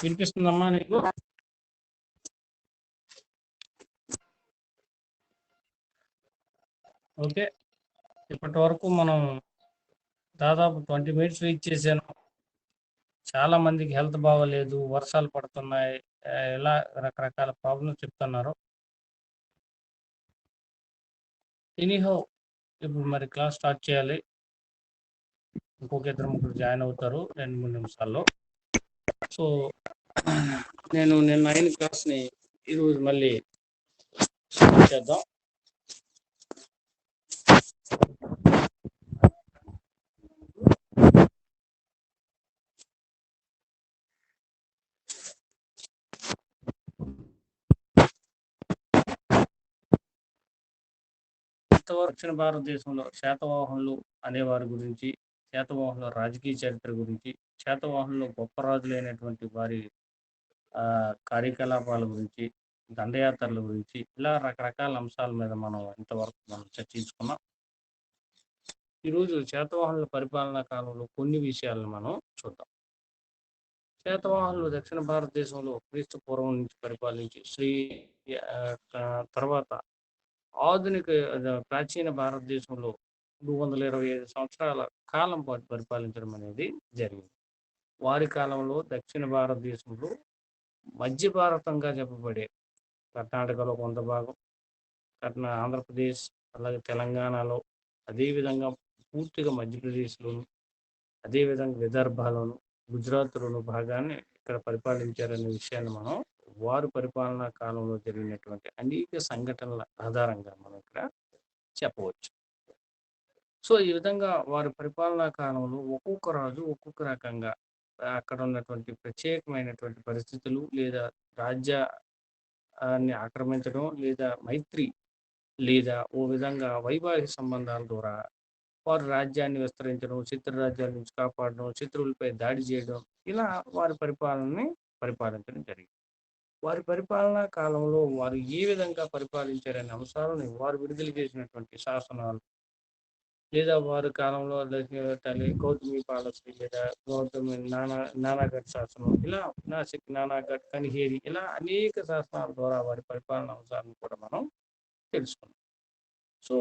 వినిపిస్తుందమ్మా నీకు? ఓకే, ఇప్పటి వరకు మనం దాదాపు 20 మినిట్స్ రీచ్ చేశాను. చాలా మందికి హెల్త్ బాగోలేదు, వర్షాలు పడుతున్నాయి, ఇలా రకరకాల ప్రాబ్లమ్స్ చెప్తున్నారు. ఎనీహౌ, ఇప్పుడు మరి క్లాస్ స్టార్ట్ చేయాలి. ఇంకొక 2-3 జాయిన్ అవుతారు 2-3 నిమిషాల్లో. సో నేను నిన్న అయిన క్లాస్ని ఈరోజు మళ్ళీ స్టార్ట్ చేద్దాం. దక్షిణ భారతదేశంలో శాతవాహనులు అనేవారి గురించి, శాతవాహనుల రాజకీయ చరిత్ర గురించి, శాతవాహనులు గొప్ప రాజులైనటువంటి వారి కార్యకలాపాల గురించి, దండయాత్రల గురించి, ఇలా రకరకాల అంశాల మీద మనం ఇంతవరకు చర్చించుకున్నాం. ఈరోజు శాతవాహనుల పరిపాలనా కాలంలో కొన్ని విషయాలను మనం చూద్దాం. శాతవాహనులు దక్షిణ భారతదేశంలో క్రీస్తు పూర్వం నుంచి పరిపాలించి తర్వాత ఆధునిక ప్రాచీన భారతదేశంలో 225 సంవత్సరాల కాలం పాటు పరిపాలించడం అనేది జరిగింది. వారి కాలంలో దక్షిణ భారతదేశంలో మధ్య భారతంగా చెప్పబడే కర్ణాటకలో కొంత భాగం, ఆంధ్రప్రదేశ్, అలాగే తెలంగాణలో, అదేవిధంగా పూర్తిగా మధ్యప్రదేశ్లోను, అదేవిధంగా విదర్భలోను, గుజరాత్లోను భాగాన్ని ఇక్కడ పరిపాలించారనే విషయాన్ని మనం వారి పరిపాలనా కాలంలో జరిగినటువంటి అనేక సంఘటనల ఆధారంగా మనం ఇక్కడ చెప్పవచ్చు. సో ఈ విధంగా వారి పరిపాలనా కాలంలో ఒక్కొక్క రాజు ఒక్కొక్క రకంగా అక్కడ ఉన్నటువంటి ప్రత్యేకమైనటువంటి పరిస్థితులు, లేదా రాజ్యాన్ని ఆక్రమించడం, లేదా మైత్రి, లేదా ఓ విధంగా వైవాహిక సంబంధాల ద్వారా వారు రాజ్యాన్ని విస్తరించడం, శత్రు రాజ్యాల నుంచి కాపాడడం, శత్రువులపై దాడి చేయడం, ఇలా వారి పరిపాలనని పరిపాలించడం జరిగింది. వారి పరిపాలనా కాలంలో వారు ఏ విధంగా పరిపాలించారనే అంశాలను వారు విడుదల చేసినటువంటి శాసనాలు, లేదా వారి కాలంలో తల్లి గౌతమి పాలసీ, లేదా గౌతమి నానాగఢ్ శాసనం, ఇలా నాసిక్ నానాగఢ్, కనిహేరి, ఇలా అనేక శాసనాల ద్వారా వారి పరిపాలన అంశాలను కూడా మనం తెలుసుకున్నాం. సో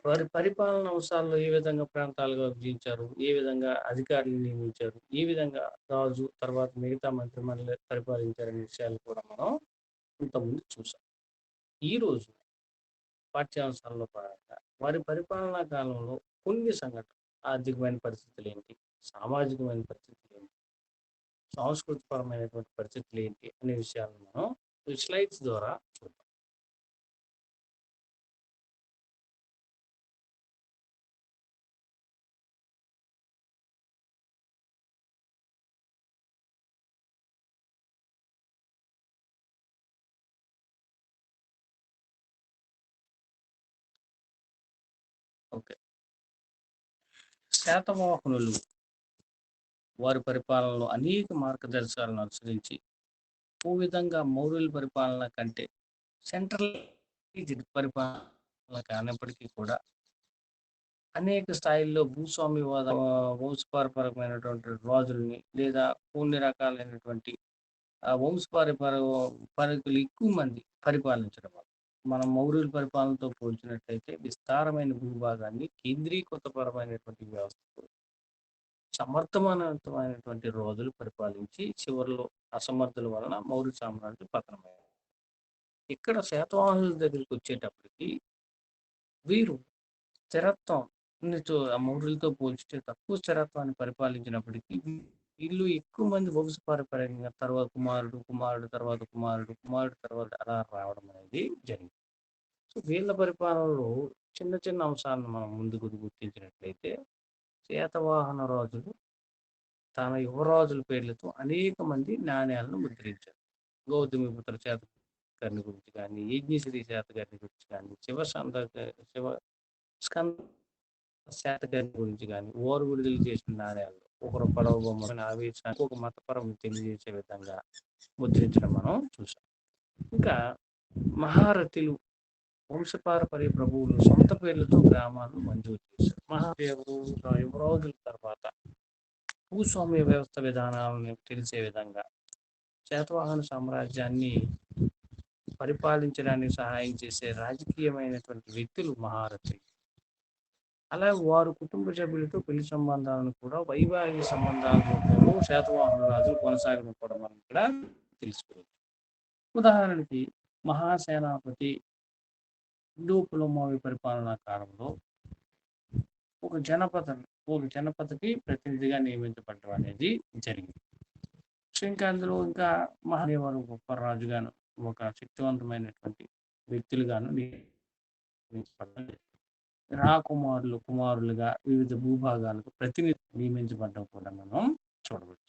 వారి పరిపాలన అంశాల్లో ఏ విధంగా ప్రాంతాలుగా విభజించారు, ఏ విధంగా అధికారులు నియమించారు, ఏ విధంగా రాజు తర్వాత మిగతా మంత్రిమండలి పరిపాలించారనే విషయాలు కూడా మనం ఇంతకుముందు చూసాం. ఈరోజు పాఠ్యాంశాల్లో భాగంగా వారి పరిపాలనా కాలంలో కొన్ని సంఘటనలు, ఆర్థికమైన పరిస్థితులు ఏంటి, సామాజికమైన పరిస్థితులు ఏంటి, సాంస్కృతికపరమైనటువంటి పరిస్థితులు ఏంటి అనే విషయాలను మనం ఈ స్లైడ్స్ ద్వారా చూద్దాం. ఓకే, శాతవాహనులు వారి పరిపాలనలో అనేక మార్గదర్శకాలను అనుసరించి ఓ విధంగా మౌర్యుల పరిపాలన కంటే సెంట్రల్ పరిపాలన కానప్పటికీ కూడా అనేక స్థాయిల్లో భూస్వామ్యవాద వంశపారపరమైనటువంటి రాజుల్ని, లేదా కొన్ని రకాలైనటువంటి వంశపారపరికులు ఎక్కువ మంది పరిపాలించడం వల్ల మనం మౌర్యుల పరిపాలనతో పోల్చినట్లయితే విస్తారమైన భూభాగాన్ని కేంద్రీకృతపరమైనటువంటి వ్యవస్థకు సమర్థవంతమైనటువంటి రోజులు పరిపాలించి చివరిలో అసమర్థుల వలన మౌర్య సామ్రాజ్యం పతనమైంది. ఇక్కడ శాతవాహనుల దగ్గరికి వచ్చేటప్పటికి వీరు స్థిరత్వం మౌర్యులతో పోల్చితే తక్కువ స్థిరత్వాన్ని పరిపాలించినప్పటికీ వీళ్ళు ఎక్కువ మంది వంశపారపర్యంగా తర్వాత కుమారుడు తర్వాత అలా రావడం అనేది జరిగింది. సో వీళ్ళ పరిపాలనలో చిన్న చిన్న అంశాలను మనం ముందుకు గుర్తించినట్లయితే శాతవాహన రాజులు తన యువరాజుల పేర్లతో అనేక మంది నాణ్యాలను ముద్రించారు. గౌతమిపుత్ర శాతకర్ణి గురించి కానీ, యజ్ఞశ్రీ శాతకర్ణి గురించి కానీ, శివ స్కంద శాతకర్ణి గురించి కానీ వారు విడుదల చేసిన నాణ్యాలు ఒకరు పడవ బొమ్మని ఆవేశానికి ఒక మతపరం తెలియజేసే విధంగా ముద్రించడం మనం చూసాం. ఇంకా మహారథులు వంశపారపర్య ప్రభువులు సొంత పేర్లతో గ్రామాలను మంజూరు చేశారు. మహాదేవుడు యువరాజుల తర్వాత భూస్వామ్య వ్యవస్థ విధానాలను తెలిసే విధంగా శాతవాహన సామ్రాజ్యాన్ని పరిపాలించడానికి సహాయం చేసే రాజకీయమైనటువంటి వ్యక్తులు మహారథులు. అలాగే వారు కుటుంబ సభ్యులతో పెళ్లి సంబంధాలను కూడా వైవాహిక సంబంధాల రూపంలో శాతవాహన రాజులు కొనసాగడం మనం ఇక్కడ తెలుసుకోవచ్చు. ఉదాహరణకి మహాసేనాపతి హిందూ పులమావి పరిపాలనా కాలంలో ఒక జనపద ఒక జనపదకి ప్రతినిధిగా నియమించబడడం అనేది జరిగింది. సో ఇంకా అందులో ఇంకా మహదేవరు గొప్ప రాజుగాను ఒక శక్తివంతమైనటువంటి వ్యక్తులుగాను నియమించబడ్డారు. రాకుమారులు కుమారులుగా వివిధ భూభాగాలకు ప్రతినిధి నియమించబడ్డం కూడా మనం చూడవచ్చు.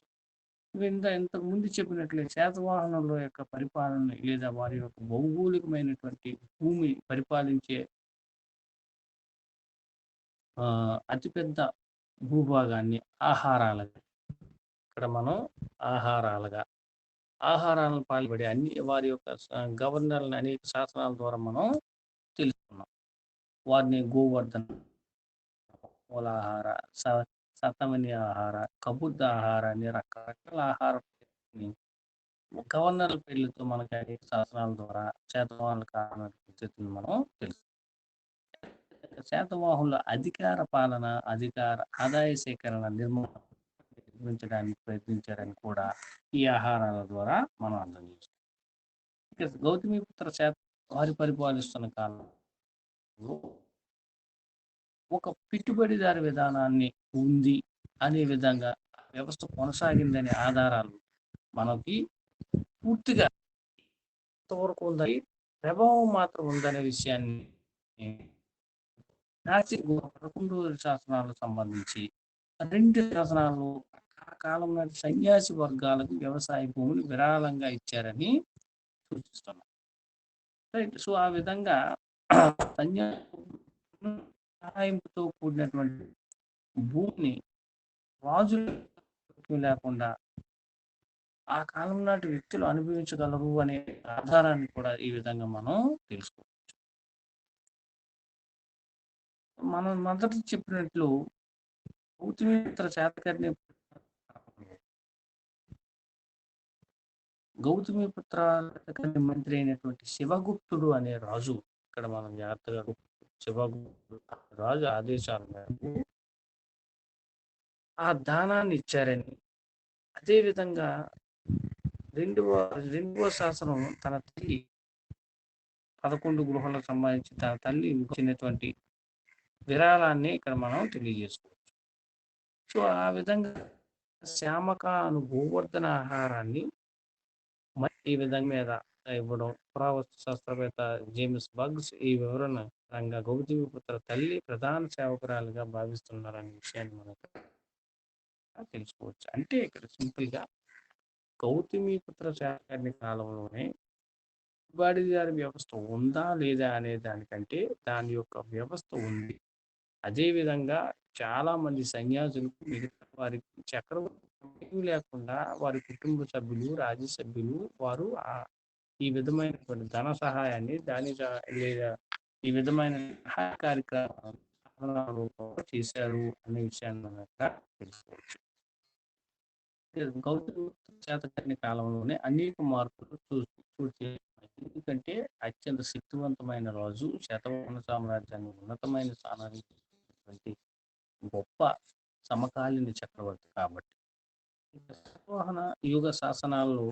ఇంతకు ముందు చెప్పినట్లే శాతవాహనుల యొక్క పరిపాలన లేదా వారి యొక్క భౌగోళికమైనటువంటి భూమి పరిపాలించే అతిపెద్ద భూభాగాన్ని ఆహారాలుగా ఇక్కడ మనం ఆహారాలుగా ఆహారాలను పాల్పడే అన్ని వారి యొక్క గవర్నర్లను అనేక శాసనాల ద్వారా మనం తెలుసుకున్నాం. వారిని గోవర్ధన మూలాహార సతమని ఆహార కబుద్ధ ఆహార అనే రకరకాల ఆహార గవర్నర్ల పేర్లతో మనకి అనేక శాసనాల ద్వారా శాతవాహనుల కారణాల పద్ధతులను మనం తెలుసు. శాతవాహనుల అధికార పాలన అధికార ఆదాయ సేకరణ నిర్మించడానికి ప్రయత్నించారని కూడా ఈ ఆహారాల ద్వారా మనం అర్థం చేసుకోవాలి. గౌతమిపుత్ర వారి పరిపాలిస్తున్న కాలంలో ఒక పెట్టుబడిదారి విధానాన్ని ఉంది అనే విధంగా వ్యవస్థ కొనసాగిందనే ఆధారాలు మనకి పూర్తిగా ఎంతవరకు ఉందని ప్రభావం మాత్రం ఉందనే విషయాన్ని 11 శాసనాలకు సంబంధించి 2 శాసనాలు ఆ కాలం నాటి సన్యాసి వర్గాలకు వ్యవసాయ భూములు విరాళంగా ఇచ్చారని సూచిస్తున్నాం. రైట్. సో ఆ విధంగా సహాయంతో కూడినటువంటి భూమిని రాజులు లేకుండా ఆ కాలం నాటి వ్యక్తులు అనుభవించగలరు అనే ఆధారాన్ని కూడా ఈ విధంగా మనం తెలుసుకోవచ్చు. మనం మొదట చెప్పినట్లు గౌతమిపుత్ర శాతకర్ణి గౌతమిపుత్ర శాతకర్ణి మంత్రి అయినటువంటి శివగుప్తుడు అనే రాజు ఇక్కడ మనం జాగ్రత్తగా శివగుప్తుడు రాజు ఆదేశాల మేరకు ఆ దానాన్ని ఇచ్చారని, అదేవిధంగా రెండవ శాసనం తన తల్లి 11 గృహాలకు సంబంధించి తన తల్లి ఇచ్చినటువంటి విరాళాన్ని ఇక్కడ మనం తెలియజేసుకోవచ్చు. సో ఆ విధంగా శ్యామక అను గోవర్ధన ఆహారాన్ని ఈ విధంగా మీద ఇవ్వడం పురావస్తు శాస్త్రవేత్త జేమ్స్ బగ్స్ ఈ వివరణ రంగా గౌతమిపుత్ర తల్లి ప్రధాన సేవకురాలుగా భావిస్తున్నారనే విషయాన్ని మనకు తెలుసుకోవచ్చు. అంటే ఇక్కడ సింపుల్ గా గౌతమిపుత్ర శాతకర్ణి కాలంలోనే పెట్టుబడిదారి వ్యవస్థ ఉందా లేదా అనే దానికంటే దాని యొక్క వ్యవస్థ ఉంది. అదేవిధంగా చాలా మంది సన్యాసులు మిగతా వారికి చక్రవర్తి లేకుండా వారి కుటుంబ సభ్యులు రాజ్యసభ్యులు వారు ఈ విధమైనటువంటి ధన సహాయాన్ని లేదా ఈ విధమైన సహాయ కార్యక్రమాలు చేశారు అనే విషయాన్ని మనం తెలుసుకోవచ్చు. గౌతమ శాతకర్ణి కాలంలోనే అనేక మార్పులు చూసి ఎందుకంటే అత్యంత శక్తివంతమైన రాజు శాతవాహన సామ్రాజ్యాన్ని ఉన్నతమైన స్థానానికి గొప్ప సమకాలీన చక్రవర్తి కాబట్టి శాతవాహన యుగ శాసనాల్లో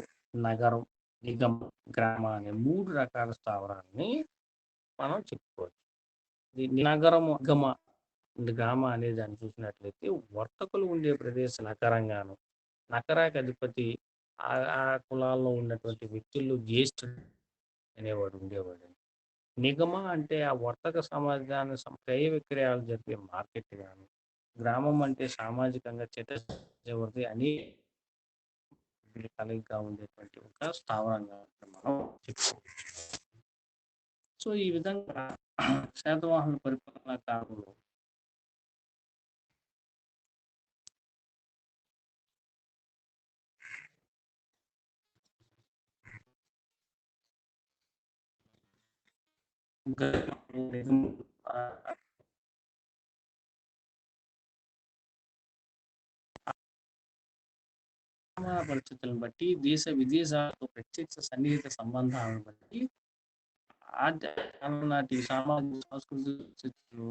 నగరం నిగమ గ్రామ అనే 3 రకాల స్థావరాలని మనం చెప్పుకోవచ్చు. నగరము గమ గ్రామ అనే దాన్ని చూసినట్లయితే వర్తకులు ఉండే ప్రదేశ నగరంగాను నగరాకి అధిపతి ఆ కులాల్లో ఉన్నటువంటి వ్యక్తులు జ్యేష్ఠుడు అనేవాడు ఉండేవాడు. నిగమ అంటే ఆ వర్తక సమాజాన్ని క్రయ విక్రయాలు జరిపే మార్కెట్ గాను, గ్రామం అంటే సామాజికంగా చివరిది అని కలిగిగా ఉండేటువంటి ఒక స్థావరంగా మనం చెప్పుకోవచ్చు. సో ఈ విధంగా శాతవాహన పరిపాలనా కాలంలో పరిస్థితులను బట్టి, దేశ విదేశాలతో ప్రత్యక్ష సన్నిహిత సంబంధాలను బట్టి, కాలం నాటి సామాజిక సాంస్కృతిక పరిస్థితులు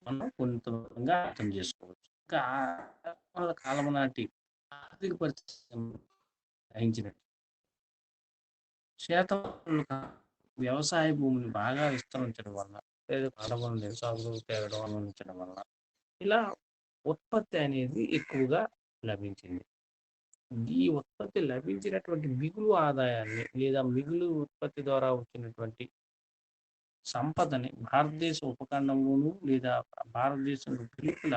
మనం కొంత అర్థం చేసుకోవచ్చు. ఇంకా వాళ్ళ కాలం నాటి ఆర్థిక పరిస్థితులను గ్రహించినట్టు శాతవాహనులు వ్యవసాయ భూమిని బాగా విస్తరించడం వల్ల, లేదా అడవులను సాగులు తేవడం అందించడం వల్ల ఇలా ఉత్పత్తి అనేది ఎక్కువగా లభించింది. ఈ ఉత్పత్తి లభించినటువంటి మిగులు ఆదాయాన్ని లేదా మిగులు ఉత్పత్తి ద్వారా వచ్చినటువంటి సంపదని భారతదేశ ఉపఖండంలోను లేదా భారతదేశంలో వెలుపల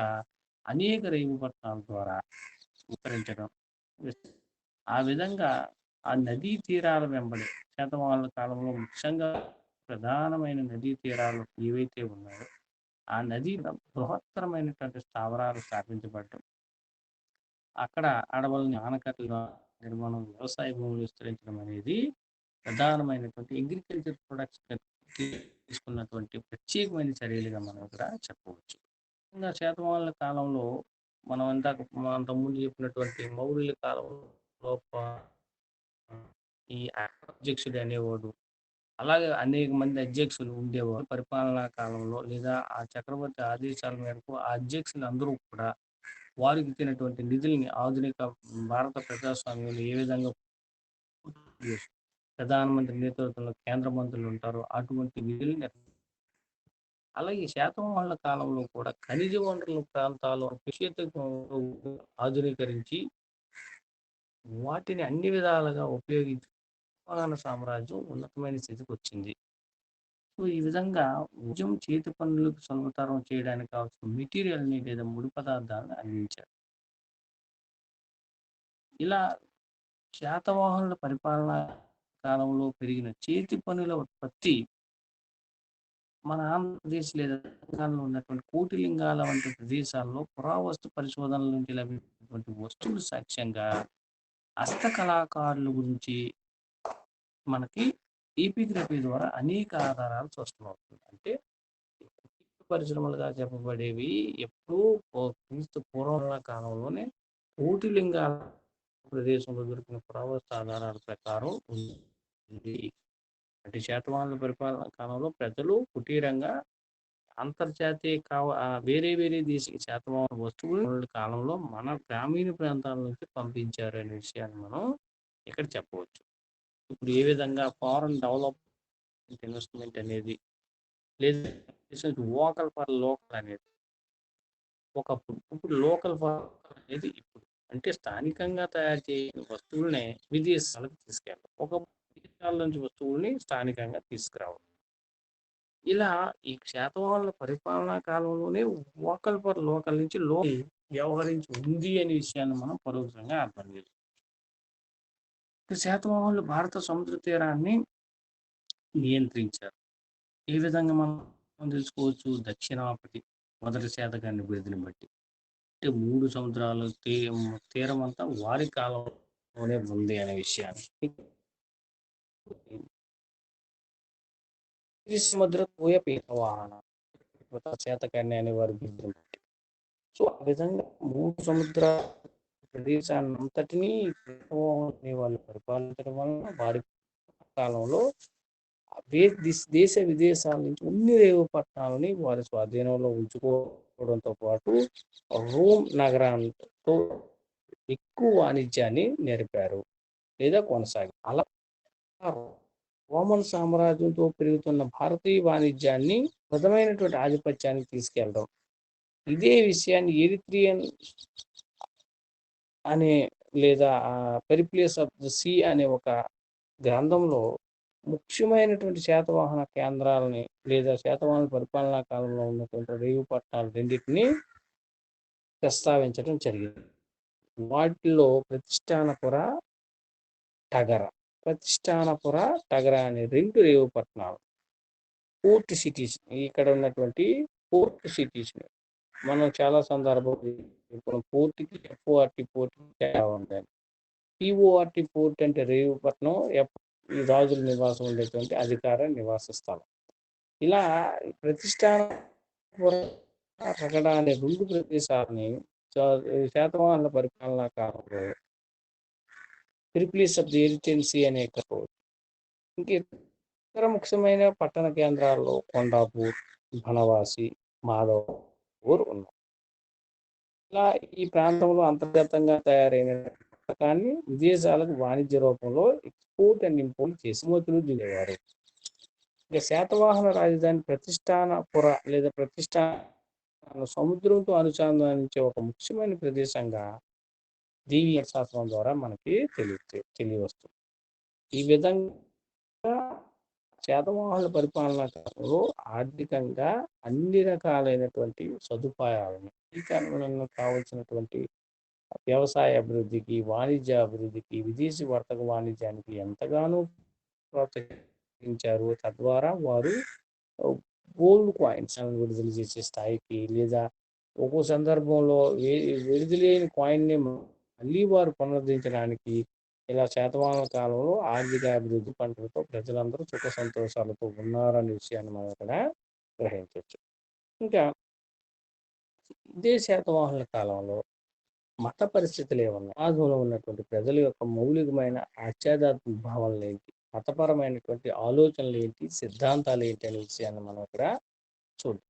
అనేక రైలు పట్టణాల ద్వారా విస్తరించడం. ఆ విధంగా ఆ నదీ తీరాల వెంబడి శాతవాహనుల కాలంలో ముఖ్యంగా ప్రధానమైన నదీ తీరాలు ఏవైతే ఉన్నాయో ఆ నది బృహత్తరమైనటువంటి స్థావరాలు స్థాపించబడటం, అక్కడ అడవులని ఆనకట్టల నిర్మాణం, వ్యవసాయ భూములు విస్తరించడం అనేది ప్రధానమైనటువంటి అగ్రికల్చర్ ప్రొడక్ట్స్ తీసుకున్నటువంటి ప్రత్యేకమైన చర్యలుగా మనం ఇక్కడ చెప్పవచ్చు. ఇంకా శాతవాహనుల కాలంలో మనం అంతకుముందు చెప్పినటువంటి మౌర్యుల కాలంలో ఈ అధ్యక్షుడు అనేవాడు, అలాగే అనేక మంది అధ్యక్షులు ఉండేవారు పరిపాలనా కాలంలో, లేదా ఆ చక్రవర్తి ఆదేశాల మేరకు ఆ అధ్యక్షులు అందరూ కూడా వారికి ఇచ్చినటువంటి నిధుల్ని ఆధునిక భారత ప్రజాస్వామ్యంలో ఏ విధంగా ప్రధానమంత్రి నేతృత్వంలో కేంద్ర మంత్రులు ఉంటారో అటువంటి నిధుల్ని, అలాగే శాతవాహనుల కాలంలో కూడా ఖనిజ వనరుల ప్రాంతాల్లో ఆధునీకరించి వాటిని అన్ని విధాలుగా ఉపయోగించి శాతవాహన సామ్రాజ్యం ఉన్నతమైన స్థితికి వచ్చింది. సో ఈ విధంగా ఉద్యమం చేతి పనులకు సులభతరం చేయడానికి కావాల్సిన మెటీరియల్ని లేదా ముడి పదార్థాలను అందించారు. ఇలా శాతవాహనుల పరిపాలనా కాలంలో పెరిగిన చేతి పనుల ఉత్పత్తి మన ఆంధ్రప్రదేశ్ లేదా తెలంగాణలో ఉన్నటువంటి కోటిలింగాల వంటి ప్రదేశాల్లో పురావస్తు పరిశోధనల నుంచి లభించినటువంటి వస్తువుల సాక్ష్యంగా హస్తకళాకారుల గురించి మనకి ఈపిగ్రఫీ ద్వారా అనేక ఆధారాలు చూస్తున్నాం. అంటే పరిశ్రమలుగా చెప్పబడేవి ఎప్పుడూ క్రీస్తు పూర్వం కాలంలోనే కోటిలింగాల ప్రదేశంలో దొరికిన పురావస్తు ఆధారాల ప్రకారం ఉంది. అంటే శాతవాహనుల పరిపాలన కాలంలో ప్రజలు కుటీరంగా అంతర్జాతీయ వేరే వేరే దేశ శాతవాహన వస్తువులు కాలంలో మన గ్రామీణ ప్రాంతాల నుంచి పంపించారు అనే విషయాన్ని మనం ఇక్కడ చెప్పవచ్చు. ఇప్పుడు ఏ విధంగా ఫారెన్ డెవలప్మెంట్ ఇన్వెస్ట్మెంట్ అనేది, లేదా వోకల్ ఫర్ లోకల్ అనేది ఒకప్పుడు, ఇప్పుడు లోకల్ ఫర్ అనేది ఇప్పుడు అంటే స్థానికంగా తయారు చేయని వస్తువులనే విదేశాలకు తీసుకెళ్ళాలి, ఒక విదేశాల నుంచి వస్తువుల్ని స్థానికంగా తీసుకురావడం. ఇలా ఈ శాతవాహనుల పరిపాలనా కాలంలోనే వోకల్ ఫర్ లోకల్ నుంచి వ్యవహరించి ఉంది అనే విషయాన్ని మనం పరోక్షంగా అర్థం చేసుకోవాలి. శాతవాహనులు భారత సముద్ర తీరాన్ని నియంత్రించారు. ఏ విధంగా మనం తెలుసుకోవచ్చు? దక్షిణాపతి మొదటి శాతకాన్ని బిరుదుని బట్టి, అంటే 3 సముద్రాలు తీరం అంతా వారి కాలంలోనే ఉంది అనే విషయాన్ని సముద్ర పోయ పీతవాహన శాతకాన్ని అనే వారి బిరుదుని బట్టి. సో ఆ విధంగా 3 సముద్ర ప్రదేశాన్ని అంతటినీ వాళ్ళు పరిపాలించడం వలన వారి కాలంలో దేశ విదేశాల నుంచి అన్ని రేవు పట్టణాలని వారి స్వాధీనంలో ఉంచుకోవడంతో పాటు రోమ్ నగరంతో ఎక్కువ వాణిజ్యాన్ని నేర్పారు లేదా కొనసాగారు. అలా రోమన్ సామ్రాజ్యంతో పెరుగుతున్న భారతీయ వాణిజ్యాన్ని ప్రధానమైనటువంటి ఆధిపత్యానికి తీసుకెళ్ళడం. ఇదే విషయాన్ని ఎరిత్రియన్ అనే లేదా పెరిప్లేస్ ఆఫ్ ద సీ అనే ఒక గ్రంథంలో ముఖ్యమైనటువంటి శాతవాహన కేంద్రాలని లేదా శాతవాహన పరిపాలనా కాలంలో ఉన్నటువంటి రేవు పట్టణాలు రెండింటినీ ప్రస్తావించడం జరిగింది. వాటిలో ప్రతిష్టానపుర, టగర అనే 2 రేవు పట్టణాలు పోర్ట్ సిటీస్. ఇక్కడ ఉన్నటువంటి పోర్ట్ సిటీస్ మనం చాలా సందర్భంలో పోర్ట్కి FORT పోర్ట్ ఉంటాయి. PORT పోర్ట్ అంటే రేవు పట్టణం, ఈ రాజుల నివాసం ఉండేటువంటి అధికార నివాస స్థలం. ఇలా ప్రతిష్టాన అనే 2 ప్రదేశాలని శాతవాహనుల పరిపాలనా కాలంలో త్రిప్లీస్ ఆఫ్ ది ఎరిటెన్సీ అనే చెప్పవచ్చు. ఇంక ఇతర ముఖ్యమైన పట్టణ కేంద్రాల్లో కొండాపూర్, బనవాసి, మాధవపూర్ ఉన్నాయి. ఇలా ఈ ప్రాంతంలో అంతర్గతంగా తయారైన పథకాన్ని విదేశాలకు వాణిజ్య రూపంలో ఎక్స్‌పోర్ట్ అండ్ ఇంపోర్ట్ చేసి ఎగుమతులు జరిగేవారు. ఇక శాతవాహన రాజధాని ప్రతిష్టానపుర లేదా సముద్రంతో అనుసంధానించే ఒక ముఖ్యమైన ప్రదేశంగా దీని శాస్త్రం ద్వారా మనకి తెలియవస్తుంది. ఈ విధంగా శాతవాహనుల పరిపాలనా కాలంలో ఆర్థికంగా అన్ని రకాలైనటువంటి సదుపాయాలను, ఈ కాలంలో కావాల్సినటువంటి వ్యవసాయ అభివృద్ధికి, వాణిజ్య అభివృద్ధికి, విదేశీ వర్తక వాణిజ్యానికి ఎంతగానో ప్రోత్సహించారు. తద్వారా వారు గోల్డ్ కాయిన్స్ విడుదల చేసే స్థాయికి, లేదా ఒక్కో సందర్భంలో విడుదలైన కాయిన్‌ని మళ్ళీ వారు పునరుద్ధరించడానికి ఇలా శాతవాహనుల కాలంలో ఆర్థిక అభివృద్ధి పంటలతో ప్రజలందరూ సుఖ సంతోషాలతో ఉన్నారనే విషయాన్ని మనం ఇక్కడ గ్రహించొచ్చు. ఇంకా ఇదే శాతవాహనుల కాలంలో మత పరిస్థితులు ఏమున్నాయి? సమాజంలో ఉన్నటువంటి ప్రజల యొక్క మౌలికమైన ఆధ్యాత్మిక భావనలేంటి? మతపరమైనటువంటి ఆలోచనలేంటి? సిద్ధాంతాలేంటి? అనే విషయాన్ని మనం ఇక్కడ చూద్దాం.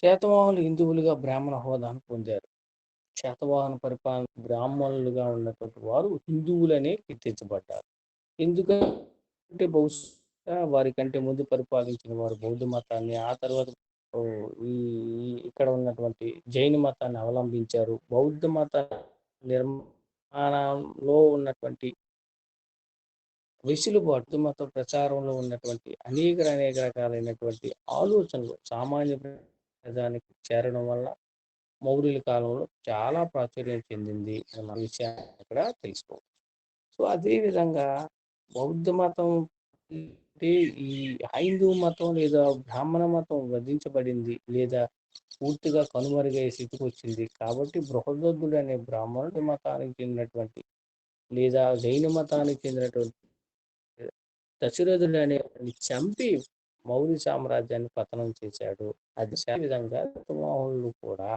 శాతవాహనులు హిందువులుగా బ్రాహ్మణ హోదాను పొందారు. శాతవాహన పరిపాలన బ్రాహ్మణులుగా ఉన్నటువంటి వారు హిందువులనే కీర్తించబడ్డారు. ఎందుకంటే బహుశా వారికంటే ముందు పరిపాలించిన వారు బౌద్ధ మతాన్ని, ఆ తర్వాత ఈ ఇక్కడ ఉన్నటువంటి జైన మతాన్ని అవలంబించారు. బౌద్ధ మత నిర్మాణంలో ఉన్నటువంటి వెసులుబాటు మత ప్రచారంలో ఉన్నటువంటి అనేక రకాలైనటువంటి ఆలోచనలు సామాన్య ప్రజానికి చేరడం వల్ల మౌర్యుల కాలంలో చాలా ప్రాచుర్యం చెందింది అన్న విషయాన్ని ఇక్కడ తెలుసుకోవచ్చు. సో అదే విధంగా బౌద్ధ మతం అంటే ఈ హైందవ మతం లేదా బ్రాహ్మణ మతం వధించబడింది, లేదా పూర్తిగా కనుమరుగయ్యే స్థితికి వచ్చింది. కాబట్టి బృహదోద్ధుడు అనే బ్రాహ్మణుడి మతానికి చెందినటువంటి, లేదా జైన మతానికి చెందినటువంటి దశరథుడు అనేవాడిని చంపి మౌర్య సామ్రాజ్యాన్ని పతనం చేశాడు. అదే విధంగా శాతవాహనులు కూడా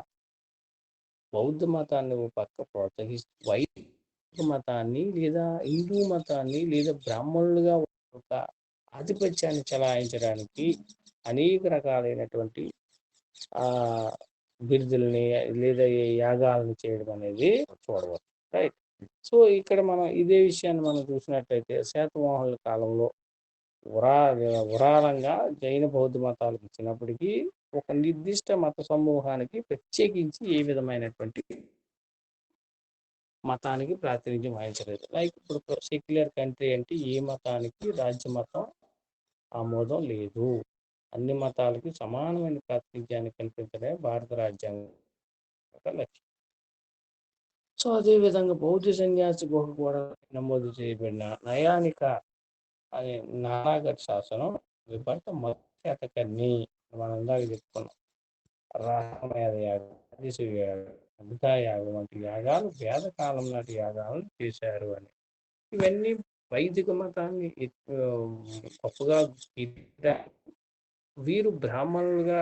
బౌద్ధ మతాన్ని ఒక పక్క ప్రోత్సహిస్తూ వైదిక మతాన్ని, లేదా హిందూ మతాన్ని, లేదా బ్రాహ్మణులుగా ఒక ఆధిపత్యాన్ని చెలాయించడానికి అనేక రకాలైనటువంటి ఆ బిరుదుల్ని, లేదా యాగాలను చేయడం అనేది చూడవచ్చు. రైట్. సో ఇక్కడ మనం ఇదే విషయాన్ని మనం చూసినట్లయితే శాతవాహనుల కాలంలో ఉరా ఉరారంగా జైన బౌద్ధ మతాలకు ఇచ్చినప్పటికీ ఒక నిర్దిష్ట మత సమూహానికి ప్రత్యేకించి ఏ విధమైనటువంటి మతానికి ప్రాతినిధ్యం వహించలేదు. లైక్ ఇప్పుడు సెక్యులర్ కంట్రీ అంటే ఏ మతానికి రాజ్య మతం ఆమోదం లేదు. అన్ని మతాలకి సమానమైన ప్రాతినిధ్యాన్ని కల్పించడమే భారత రాజ్యాంగం యొక్క లక్ష్యం. సో అదే విధంగా బౌద్ధ సన్యాసి గుహ కూడా నమోదు చేయబడిన నయానిక అనే నానాగఢ్ శాసనం విభక్త మత్స్యతకర్ణి మనం ఇందాక చెప్పుకున్నాం. రామేధ యాగం, ఆదిశేషు యాగం, బుద్ధ యాగం వంటి యాగాలు వేదకాలం నాటి యాగాలను చేశారు అని. ఇవన్నీ వైదిక మతాన్ని గొప్పగా వీరు బ్రాహ్మణులుగా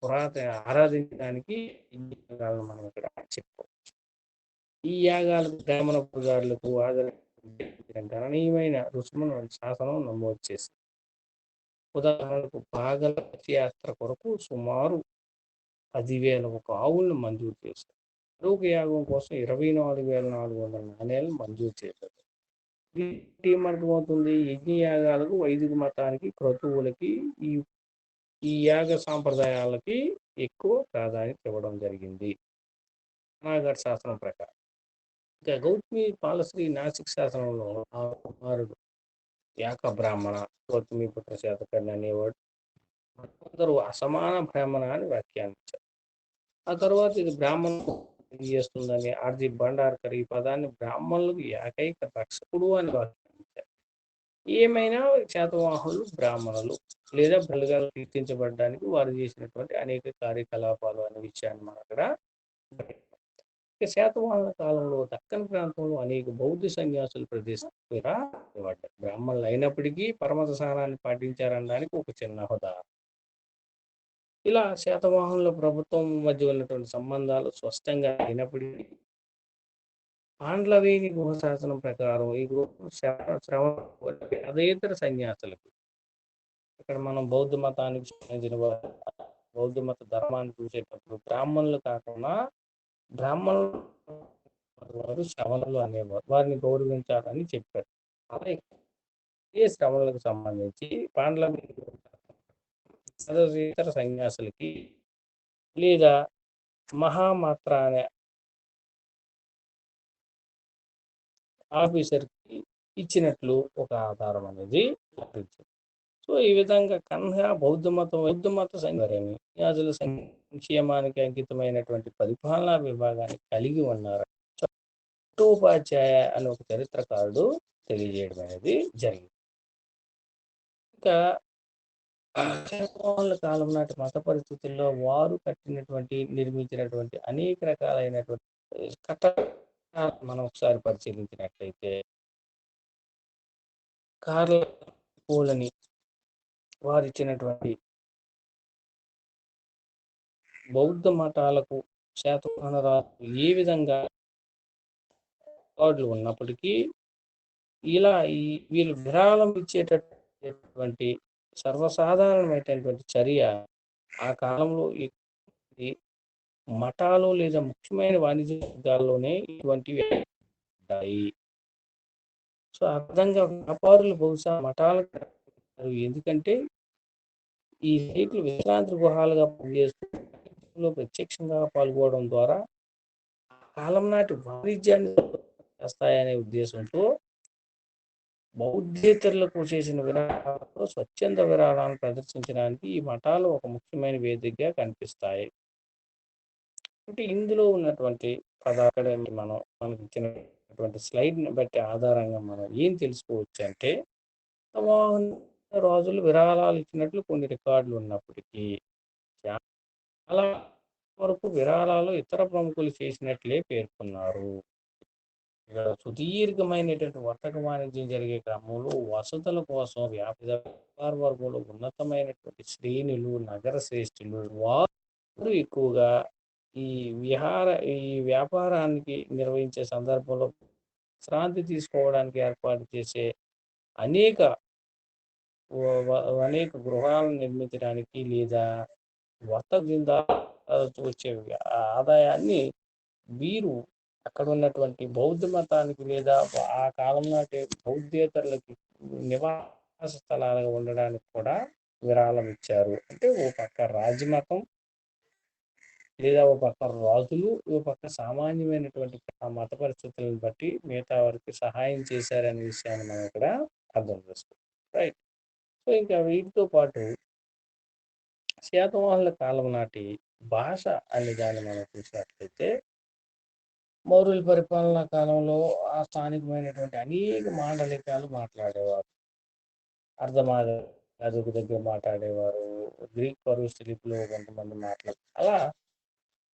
పురాతన ఆరాధించడానికి ఈ యాగాలను మనం ఇక్కడ చెప్పుకోవచ్చు. ఈ యాగాలు బ్రాహ్మణ పూజారులకు గణనీయమైన రుసుమును శాసనం నమోదు చేసింది. ఉదాహరణకు పాగల యాత్ర కొరకు సుమారు 10,000 ఆవులను మంజూరు చేశారు. ఆరోగ్య యాగం కోసం 24,400 నాణేలను మంజూరు చేశారు. వీటి ఏమర్థమవుతుంది? యజ్ఞ యాగాలకు, వైదిక మతానికి, క్రతువులకి, ఈ ఈ యాగ సాంప్రదాయాలకి ఎక్కువ ప్రాధాన్యత ఇవ్వడం జరిగింది నాగఢ్ శాసనం ప్రకారం. ఇక గౌతమి పాలశ్రీ నాసిక్ శాసనంలో ఆ కుమారుడు యాక బ్రాహ్మణ గౌతమిపుత్ర శాతకర్ణి అనేవాడు కొందరు అసమాన బ్రాహ్మణ అని వ్యాఖ్యానించారు. ఆ తర్వాత ఇది బ్రాహ్మణులకు చేస్తుందని ఆర్జీ భండార్కర్ ఈ పదాన్ని బ్రాహ్మణులకు ఏకైక రక్షకుడు అని వ్యాఖ్యానించారు. ఏమైనా శాతవాహనులు బ్రాహ్మణులు లేదా బలుగా కీర్తించబడడానికి వారు చేసినటువంటి అనేక కార్యకలాపాలు అనే విషయాన్ని మనం అక్కడ ఇక శాతవాహనుల కాలంలో దక్కన్ ప్రాంతంలో అనేక బౌద్ధ సన్యాసులు ప్రదేశపడ్డారు. బ్రాహ్మణులు అయినప్పటికీ పరమత సహనాన్ని పాటించారనడానికి ఒక చిన్న ఉదాహరణ. ఇలా శాతవాహనుల ప్రభుత్వం మధ్య ఉన్నటువంటి సంబంధాలు స్పష్టంగా అయినప్పటికీ పాండ్లవేణి గుహశాసనం ప్రకారం ఈ గుహ అదేతర సన్యాసులకు ఇక్కడ మనం బౌద్ధ మతానికి సంబంధించిన బౌద్ధ మత ధర్మాన్ని చూసేటప్పుడు బ్రాహ్మణులు కాకుండా బ్రాహ్మణులు వారు శ్రవణులు అనేవారు, వారిని గౌరవించాలని చెప్పారు. అలాగే ఏ శ్రవణులకు సంబంధించి పాండ్లవేణి ఇతర సన్యాసులకి లేదా మహామాత్ర అనే ఆఫీసర్కి ఇచ్చినట్లు ఒక ఆధారం అనేది లభించింది. సో ఈ విధంగా కన్హ బౌద్ధ మత సన్యాసుల సంక్షేమానికి అంకితమైనటువంటి పరిపాలనా విభాగాన్ని కలిగి ఉన్నారు. చట్టోపాధ్యాయ అనే ఒక చరిత్రకారుడు తెలియజేయడం అనేది జరిగింది. ఇంకా శాతవాహనుల కాలం నాటి మత పరిస్థితుల్లో వారు నిర్మించినటువంటి అనేక రకాలైనటువంటి కట్టడాలు మనం ఒకసారి పరిశీలించినట్లయితే కార్ల పూలని వారిచ్చినటువంటి బౌద్ధ మతాలకు శాతవాహన రాజులు ఏ విధంగా రికార్డులు ఉన్నప్పటికీ ఇలా వీళ్ళు విరాళం ఇచ్చేటటువంటి సర్వసాధారణమైనటువంటి చర్య ఆ కాలంలో మఠాలు లేదా ముఖ్యమైన వాణిజ్య వర్గాల్లోనే ఇటువంటివి ఉంటాయి. సో ఆ విధంగా వ్యాపారులు బహుశా మఠాలకు ఎందుకంటే ఈ సైట్లు విశ్రాంతి గృహాలుగా పనిచేస్తూ ప్రత్యక్షంగా పాల్గొనడం ద్వారా కాలం నాటి వాణిజ్యాన్ని చేస్తాయనే ఉద్దేశంతో బౌద్ధేతరులకు చేసిన విరాళాలతో స్వచ్ఛంద విరాళాలను ప్రదర్శించడానికి ఈ మఠాలు ఒక ముఖ్యమైన వేదికగా కనిపిస్తాయి. అంటే ఇందులో ఉన్నటువంటి పదార్థాన్ని మనకి ఇచ్చినటువంటి స్లైడ్ని బట్టి ఆధారంగా మనం ఏం తెలుసుకోవచ్చు అంటే రాజులు విరాళాలు ఇచ్చినట్లు కొన్ని రికార్డులు ఉన్నప్పటికీ చాలా వరకు విరాళాలు ఇతర ప్రముఖులు చేసినట్లే పేర్కొన్నారు. సుదీర్ఘమైనటువంటి వర్తక వాణిజ్యం జరిగే క్రమంలో వసతుల కోసం వ్యాపార వర్గంలో ఉన్నతమైనటువంటి శ్రేణులు, నగర శ్రేష్ఠులు వారు ఎక్కువగా ఈ వ్యాపారానికి నిర్వహించే సందర్భంలో విశ్రాంతి తీసుకోవడానికి ఏర్పాటు చేసే అనేక గృహాలను నిర్మించడానికి లేదా వర్తక వచ్చే ఆదాయాన్ని వీరు అక్కడ ఉన్నటువంటి బౌద్ధ మతానికి లేదా ఆ కాలం నాటి బౌద్ధేతరులకి నివాస స్థలాలుగా ఉండడానికి కూడా విరాళం ఇచ్చారు. అంటే ఓ పక్క రాజమతం లేదా ఓ పక్క రాజులు, ఓ పక్క సామాన్యమైనటువంటి ఆ మత పరిస్థితులను బట్టి మిగతా వారికి సహాయం చేశారనే విషయాన్ని మనం ఇక్కడ అర్థం చేసుకోవాలి. రైట్. సో ఇంకా వీటితో పాటు శాతవాహనుల కాలం నాటి భాష అనే దాన్ని మనం చూసినట్లయితే మౌర్యుల పరిపాలనా కాలంలో ఆ స్థానికమైనటువంటి అనేక మాండలికాలు మాట్లాడేవారు. అర్ధమాదిగ దగ్గర మాట్లాడేవారు, గ్రీక్ పరుష లిపిలో కొంతమంది అలా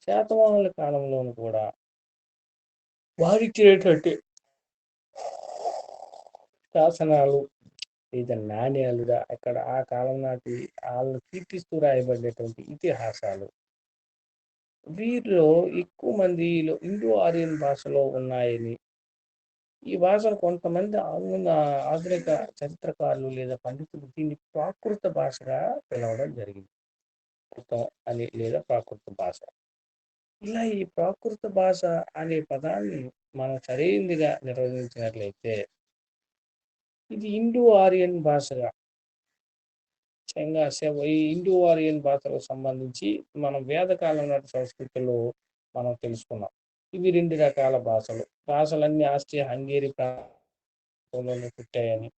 శాతవాహనుల కాలంలోను కూడా వారిచ్చినటువంటి శాసనాలు లేదా నాణ్యాలుగా అక్కడ ఆ కాలం నాటి వాళ్ళని కీర్తిస్తూ రాయబడినటువంటి ఇతిహాసాలు వీరిలో ఎక్కువ మందిలో ఇండో ఆరియన్ భాషలో ఉన్నాయని, ఈ భాషను కొంతమంది ఆధునిక చరిత్రకారులు లేదా పండితులు దీన్ని ప్రాకృత భాషగా పిలవడం జరిగింది. కృతం అని లేదా ప్రాకృత భాష. ఇలా ఈ ప్రాకృత భాష అనే పదాన్ని మనం సరైనదిగా నిర్వహించినట్లయితే ఇది ఇండో ఆరియన్ భాషగా ఈ ఇండో ఆరియన్ భాషలకు సంబంధించి మనం వేదకాలం నాటి సంస్కృతిలో మనం తెలుసుకున్నాం. ఇవి 2 రకాల భాషలన్నీ ఆస్ట్రియా హంగేరీ ప్రాంతంలోనే పుట్టాయని,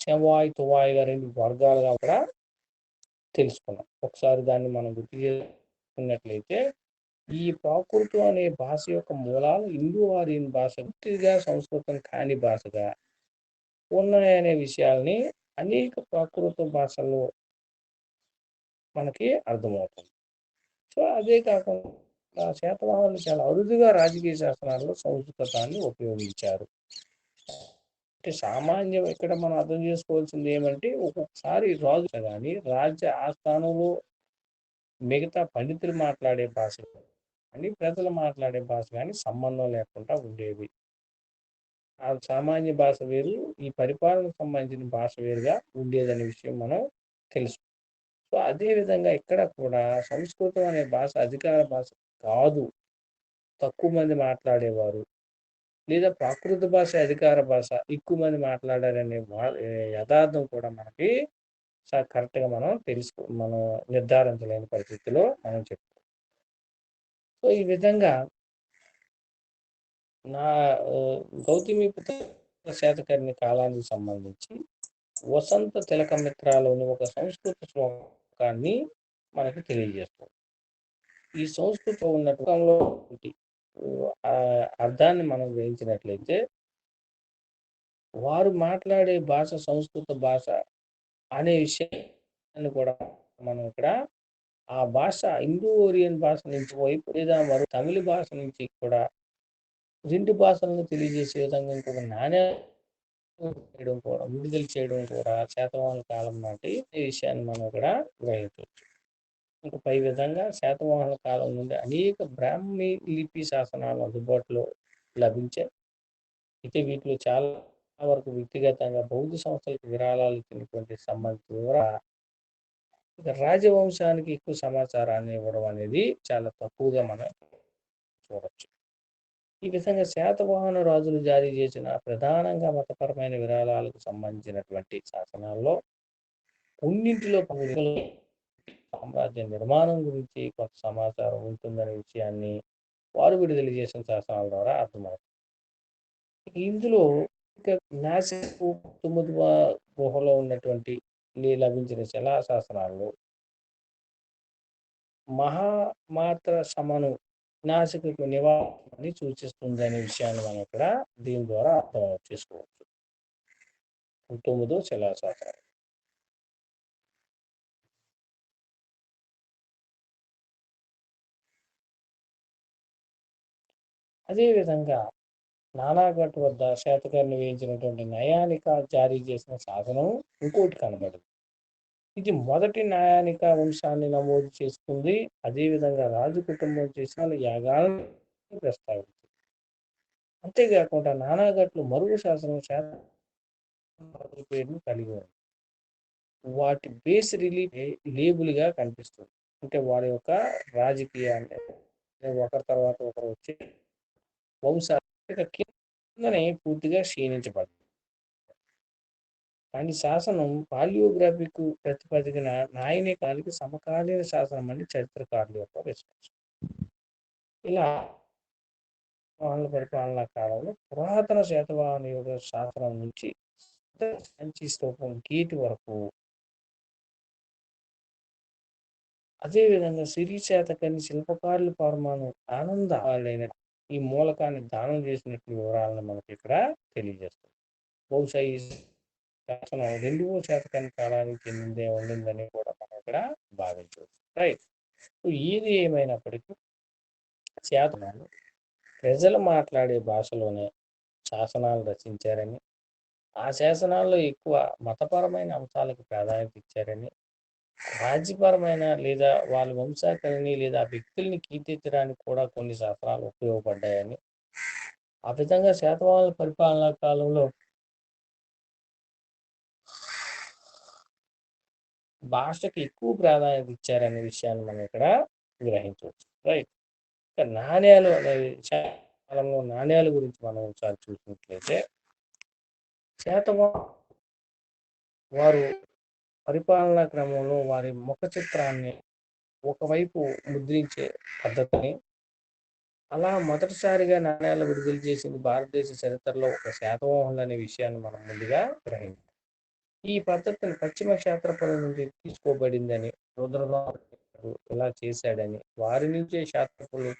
సెవాయ్ తువాయ్గా 2 వర్గాలుగా కూడా తెలుసుకున్నాం. ఒకసారి దాన్ని మనం గుర్తు చేసుకున్నట్లయితే ఈ ప్రాకృతం అనే భాష యొక్క మూలాలు ఇండో ఆరియన్ భాష పూర్తిగా సంస్కృతం కాని భాషగా ఉన్నాయనే విషయాల్ని అనేక ప్రాకృత భాషల్లో మనకి అర్థమవుతుంది. సో అదే కాకుండా శాతవాహనులు చాలా అరుదుగా రాజకీయ శాసనాల్లో సంస్కృతాన్ని ఉపయోగించారు. అంటే సామాన్యం ఇక్కడ మనం అర్థం చేసుకోవాల్సింది ఏమంటే ఒక్కొక్కసారి రాజు కానీ రాజ్య ఆస్థానంలో మిగతా పండితులు మాట్లాడే భాష అని ప్రజలు మాట్లాడే భాష గాని సంబంధం లేకుండా ఉండేది. ఆ సామాన్య భాష వేరు, ఈ పరిపాలనకు సంబంధించిన భాష వేరుగా ఉండేదనే విషయం మనం తెలుసు. సో, అదే విధంగా ఇక్కడ కూడా సంస్కృతం అనే భాష అధికార భాష కాదు. తక్కువ మంది మాట్లాడేవారు. లేదా ప్రాకృత భాష అధికార భాష. ఎక్కువ మంది మాట్లాడారనే యథార్థం కూడా మనకి కరెక్ట్‌గా మనం నిర్ధారించలేని పరిస్థితిలో మనం చెప్తాం. సో, ఈ విధంగా నా గౌతమిపుత్ర శాతకర్ణి కాలానికి సంబంధించి 'వసంత తిలకమిత్ర'లోని ఒక సంస్కృత శ్లోకాన్ని మనకు తెలియజేస్తుంది. ఈ సంస్కృతంలో ఉన్నటువంటి అర్థాన్ని మనం గ్రహించినట్లయితే, వారు మాట్లాడే భాష సంస్కృత భాష అనే విషయాన్ని కూడా మనం ఇక్కడ ఆ భాష ఇండో ఓరియన్ భాష నుంచి వైపు లేదా మరో తమిళ భాష నుంచి కూడా 2 భాషలను తెలియజేసే విధంగా ఇంకొక విడుదల చేయడం కూడా శాతవాహనుల కాలం నాటి ఈ విషయాన్ని మనం ఇక్కడ గ్రహించవచ్చు. ఇంకా పై విధంగా శాతవాహనుల కాలం నుండి అనేక బ్రాహ్మీ లిపి శాసనాలు అందుబాటులో లభించాయి. అయితే వీటిలో చాలా వరకు వ్యక్తిగతంగా బౌద్ధ సంస్థలకు విరాళాలు ఇచ్చినటువంటి సంబంధిత ఇక రాజవంశానికి ఎక్కువ సమాచారాన్ని ఇవ్వడం అనేది చాలా తక్కువగా మనం చూడొచ్చు. ఈ విధంగా శాతవాహన రాజులు జారీ చేసిన ప్రధానంగా మతపరమైన విరాళాలకు సంబంధించినటువంటి శాసనాల్లో కొన్నింటిలో సామ్రాజ్య నిర్మాణం గురించి కొంత సమాచారం ఉంటుందనే విషయాన్ని వారు విడుదల చేసిన శాసనాల ద్వారా అర్థమవుతుంది. ఇందులో ఇక నాసికు 9వ గుహలో ఉన్నటువంటి లభించిన శిలాశాసనాల్లో మహామాత్ర సమను నాసికకు నివారణని సూచిస్తుంది అనే విషయాన్ని మనం ఇక్కడ దీని ద్వారా అర్థం చేసుకోవచ్చు. 9 శిలాశాసనం. అదేవిధంగా నానాఘట్ వద్ద శాతకర్ణి వేయించినటువంటి నయానిక జారీ చేసిన శాసనం ఇంకోటి కనబడింది. ఇది మొదటి నయానిక వంశాన్ని నమోదు చేస్తుంది. అదేవిధంగా రాజు కుటుంబం చేసిన యాగాలను ప్రస్తావించింది. అంతేకాకుండా నానాఘట్లు మరుగు శాసనం పేరును కలిగి ఉంది. వాటి బేస్ లేబుల్గా కనిపిస్తుంది. అంటే వారి యొక్క రాజకీయాన్ని ఒకరి తర్వాత ఒకరు వచ్చి వంశాల కిందనే పూర్తిగా క్షీణించబడింది. కానీ శాసనం పాలియోగ్రాఫిక్ ప్రతిపాదికన నాయనికానికి సమకాలీన శాసనం అని చరిత్రకారుల యొక్క విశ్వాసం. ఇలా వాళ్ళ పరిపాలనా కాలంలో పురాతన శాతవాహన యుగ శాసనం నుంచి సంచి స్తూపం గేటు వరకు, అదేవిధంగా సిరి శాతకర్ణి శిల్పకారుల పరమాను ఆనంద వాళ్ళైన ఈ మూలకాన్ని దానం చేసినట్లు వివరాలను మనకి ఇక్కడ తెలియజేస్తుంది. బహుశా ఈ శాసనం 2వ శాతకర్ణి కాలానికి చెందిందే ఉండిందని కూడా మనం ఇక్కడ భావించవచ్చు. రైట్. ఏది ఏమైనప్పటికీ శాతనాలు ప్రజలు మాట్లాడే భాషలోనే శాసనాలు రచించారని, ఆ శాసనాల్లో ఎక్కువ మతపరమైన అంశాలకు ప్రాధాన్యత ఇచ్చారని, రాజ్యపరమైన లేదా వాళ్ళ వంశాకరిని లేదా వ్యక్తుల్ని కీర్తించడానికి కూడా కొన్ని శాసనాలు ఉపయోగపడ్డాయని, ఆ విధంగా శాతవాహనుల పరిపాలనా కాలంలో భాషకి ఎక్కువ ప్రాధాన్యత ఇచ్చారనే విషయాన్ని మనం ఇక్కడ గ్రహించవచ్చు. రైట్. నాణ్యాలు అనేవి కాలంలో నాణ్యాల గురించి మనం ఒకసారి చూసినట్లయితే వారు పరిపాలనా క్రమంలో వారి ముఖ చిత్రాన్ని ఒకవైపు ముద్రించే పద్ధతిని, అలా మొదటిసారిగా నాణ్యాలు విడుదల చేసింది భారతదేశ చరిత్రలో ఒక శాతవాహనులు అనే విషయాన్ని మనం ముందుగా గ్రహించాం. ఈ పద్ధతిని పశ్చిమ క్షేత్రపుల నుంచి తీసుకోబడిందని, రుద్రరాజు ఇలా చేశాడని, వారి నుంచే క్షేత్రపులు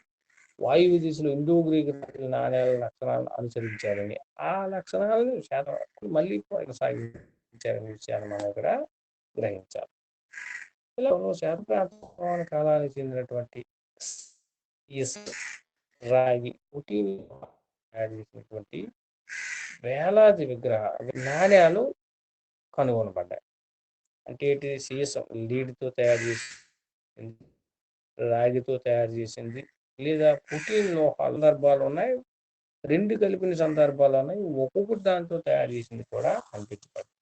వాయువ్య దిశలో ఇండో గ్రీక్ నాణ్యాల లక్షణాలను అనుసరించారని, ఆ లక్షణాలను శాతవాహనులు మళ్ళీ కొనసాగించారనే విషయాన్ని మనం ఇక్కడ గ్రహించాలి. ఇలా శాతవాహన కాలానికి చెందినటువంటి రాగి తయారు చేసినటువంటి వేలాది నాణ్యాలు కనుగొనబడ్డాయి. అంటే సీసం లీడ్తో తయారు చేసింది, రాగితో తయారు చేసింది, లేదా పుట్టినలో సందర్భాలు ఉన్నాయి. 2 కలిపిన సందర్భాలు ఉన్నాయి. ఒక్కొక్కటి దాంతో తయారు చేసింది కూడా కనిపించబడింది.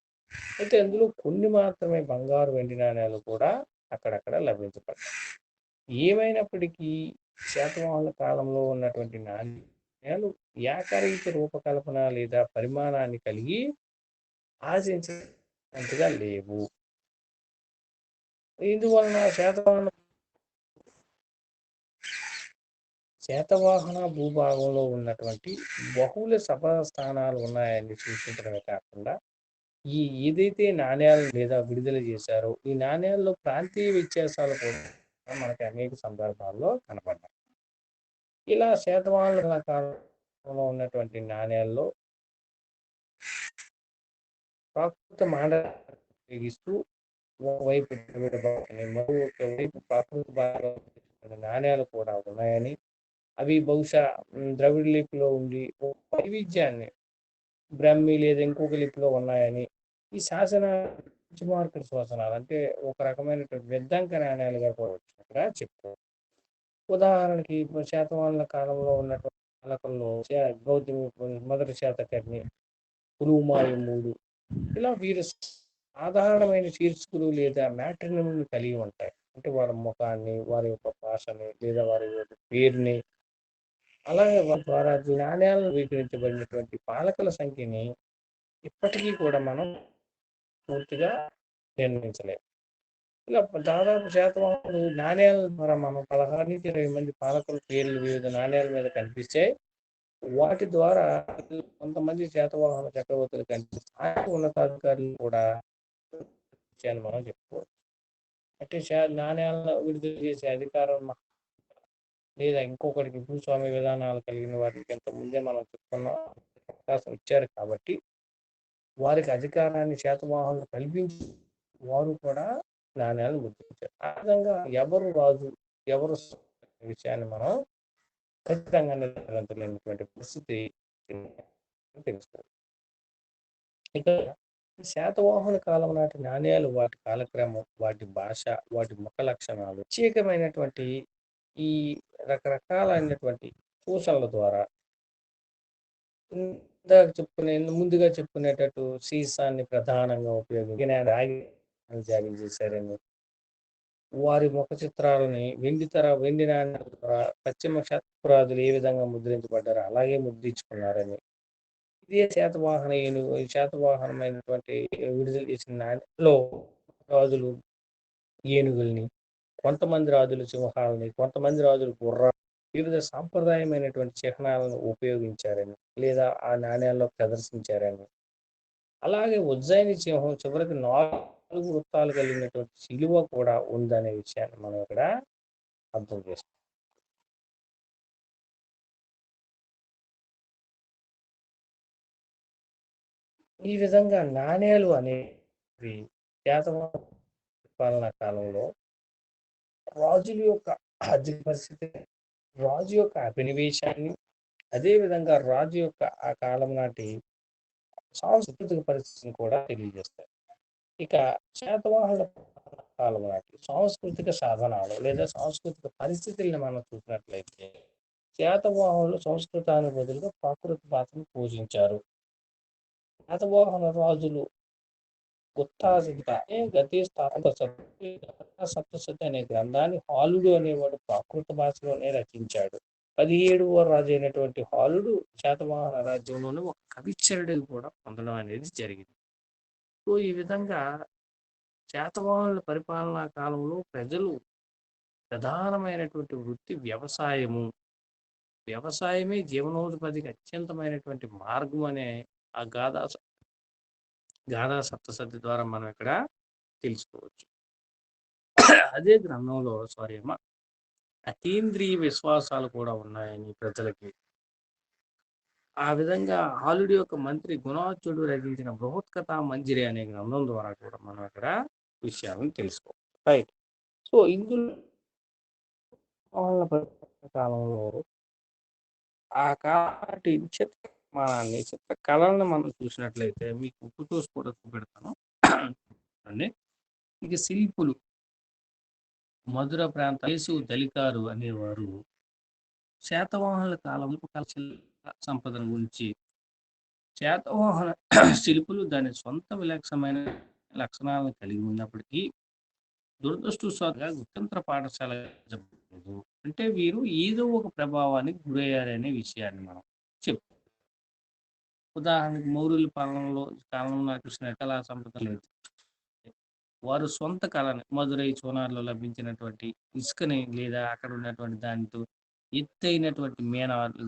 అయితే అందులో కొన్ని మాత్రమే బంగారు, వెండి నాణేలు కూడా అక్కడక్కడ లభించబడ్డాయి. ఏమైనప్పటికీ శాతవాహనుల కాలంలో ఉన్నటువంటి నాణేలు ఏకరీతి రూపకల్పన లేదా పరిమాణాన్ని కలిగి ఆశించినంతగా లేవు. ఇందువలన శాతవాహన భూభాగంలో ఉన్నటువంటి బహుళ సభా స్థానాలు ఉన్నాయని సూచించడమే కాకుండా ఏదైతే నాణేలు లేదా విడుదల చేశారో ఈ నాణేల్లో ప్రాంతీయ వ్యత్యాసాలు కూడా మనకి అనేక సందర్భాల్లో కనపడ్డాయి. ఇలా శాతవాహనుల కాలంలో ఉన్నటువంటి నాణేల్లో ప్రాకృత మాండలికాన్ని ఉపయోగిస్తూ ఒకవైపు ద్రవిడ భాషని మరొక వైపు ప్రాకృత భాషలో నాణేలు కూడా ఉన్నాయని, అవి బహుశా ద్రవిడ లిపిలో ఉండి ఒక వైవిధ్యాన్ని బ్రహ్మి లేదా ఇంకొక లిపిలో ఉన్నాయని ఈ శాసన మార్కెట్ శాసనాలు అంటే ఒక రకమైనటువంటి విద్దంక నాణ్యాలుగా కూడా వచ్చినట్టుగా చెప్పుకోవచ్చు. ఉదాహరణకి ఇప్పుడు శాతవాహనుల కాలంలో ఉన్నటువంటి పాలకుల్లో గౌతమి మొదటి శాతకర్ణి, పులుమాయి మూడు ఇలా వీరు సాధారణమైన శీర్షికలు లేదా మ్యాట్రిమోనీని కలిగి ఉంటాయి. అంటే వారి ముఖాన్ని, వారి యొక్క భాషని లేదా వారి యొక్క పేరుని అలాగే వారి ద్వారా నాణ్యాలను స్వీకరించబడినటువంటి పాలకుల సంఖ్యని ఇప్పటికీ కూడా మనం పూర్తిగా నిర్ణయించలేము. ఇలా దాదాపు శాతవాహనులు నాణ్యాల ద్వారా మనం 16-20 మంది పాలకుల పేర్లు వివిధ నాణ్యాల మీద కనిపిస్తే వాటి ద్వారా కొంతమంది శాతవాహన చక్రవర్తులు కనిపిస్తారు. ఉన్నతాధికారులు కూడా విషయాన్ని మనం చెప్పుకోవచ్చు. అంటే నాణ్యాలను విడుదల చేసే అధికారం లేదా ఇంకొకరికి భూస్వామ్య విధానాలు కలిగిన వారికి ఇంత ముందే మనం చెప్పుకున్నాం అవకాశం ఇచ్చారు కాబట్టి వారికి అధికారాన్ని శాతవాహనులు కల్పించి వారు కూడా నాణ్యాలను ముద్రించారు. ఆ విధంగా ఎవరు రాజు ఎవరు విషయాన్ని మనం ఖచ్చితంగా నిర్ధారించలేనటువంటి పరిస్థితి తెలుస్తుంది. ఇక శాతవాహన కాలం నాటి నాణ్యాలు వాటి కాలక్రమం, వాటి భాష, వాటి ముఖ లక్షణాలు ప్రత్యేకమైనటువంటి ఈ రకరకాలైనటువంటి సూచనల ద్వారా ముందుగా చెప్పుకునేటట్టు సీసాన్ని ప్రధానంగా ఉపయోగించి రాగి చేశారని వారి ముఖ చిత్రాలని వెండి నాణ్యాల ద్వారా పశ్చిమ శతపురాదులు ఏ విధంగా ముద్రించబడ్డారో అలాగే ముద్రించుకున్నారని ఇదే శాతవాహనమైనటువంటి విడుదల చేసిన నాణ్యాలలో రాజులు ఏనుగుల్ని, కొంతమంది రాజులు సింహాలని, కొంతమంది రాజులు గుర్రాలు వివిధ సాంప్రదాయమైనటువంటి చిహ్నాలను ఉపయోగించారని లేదా ఆ నాణ్యాల్లో ప్రదర్శించారని అలాగే ఉజ్జయిని సింహం చివరికి 4 వృత్తాలు కలిగినటువంటి శిలువ కూడా ఉందనే విషయాన్ని మనం ఇక్కడ అర్థం చేసుకోవాలి. ఈ విధంగా నాణేలు అనేవి శాతవాహన పాలనా కాలంలో రాజుల యొక్క ఆర్థిక పరిస్థితి, రాజు యొక్క అభినివేశాన్ని, అదేవిధంగా రాజు యొక్క ఆ కాలం నాటి సాంస్కృతిక పరిస్థితిని కూడా తెలియజేస్తాయి. ఇక శాతవాహనుల కాలం నాటి సాంస్కృతిక సాధనాలు లేదా సాంస్కృతిక పరిస్థితుల్ని మనం చూసినట్లయితే శాతవాహనులు సంస్కృతానికి బదులుగా ప్రాకృత భాషను పూజించారు. శాతవాహన రాజులు సప్తశతి అనే గ్రంథాన్ని హాలుడు అనేవాడు ప్రాకృత భాషలోనే రచించాడు. 17వ రాజు అయినటువంటి హాలుడు శాతవాహన రాజ్యంలోనే ఒక కవిచరుడు కూడా పొందడం అనేది జరిగింది. సో ఈ విధంగా శాతవాహనుల పరిపాలనా కాలంలో ప్రజలు ప్రధానమైనటువంటి వృత్తి వ్యవసాయమే జీవనోపాధికి అత్యంతమైనటువంటి మార్గం అనే ఆ గాథా సప్తశతి ద్వారా మనం ఇక్కడ తెలుసుకోవచ్చు. అదే గ్రంథంలో అతీంద్రియ విశ్వాసాలు కూడా ఉన్నాయని ప్రజలకి ఆ విధంగా హాలుడి యొక్క మంత్రి గుణాచుడు రచించిన బృహత్కథా మంజిరి అనే గ్రంథం ద్వారా కూడా మనం ఇక్కడ విషయాలను తెలుసుకోవచ్చు. రైట్. సో ఇందులో కాలంలో ఆ కాటి చిత్ర కళలను మనం చూసినట్లయితే మీకు ఫోటోస్ కూడా చూపెడతాను అండి. ఇక శిల్పులు మధుర ప్రాంత దళికారు అనేవారు శాతవాహనుల కాలంలో శిల్ప సంపదన గురించి శాతవాహన శిల్పులు దాని సొంత విలక్షణమైన లక్షణాలను కలిగి ఉన్నప్పటికీ దురదృష్టవశాత్తుగా గుత్తంతర పాఠశాల చెప్పకూడదు. అంటే వీరు ఏదో ఒక ప్రభావానికి గురయ్యారనే విషయాన్ని మనం చెప్ ఉదాహరణకు మౌర్యుల కాలంలో చూసిన కళా సంపద లేదు. వారు సొంత కళని మదురై, సోనార్‌లో లభించినటువంటి ఇసుకని లేదా అక్కడ ఉన్నటువంటి దానితో ఎత్తైనటువంటి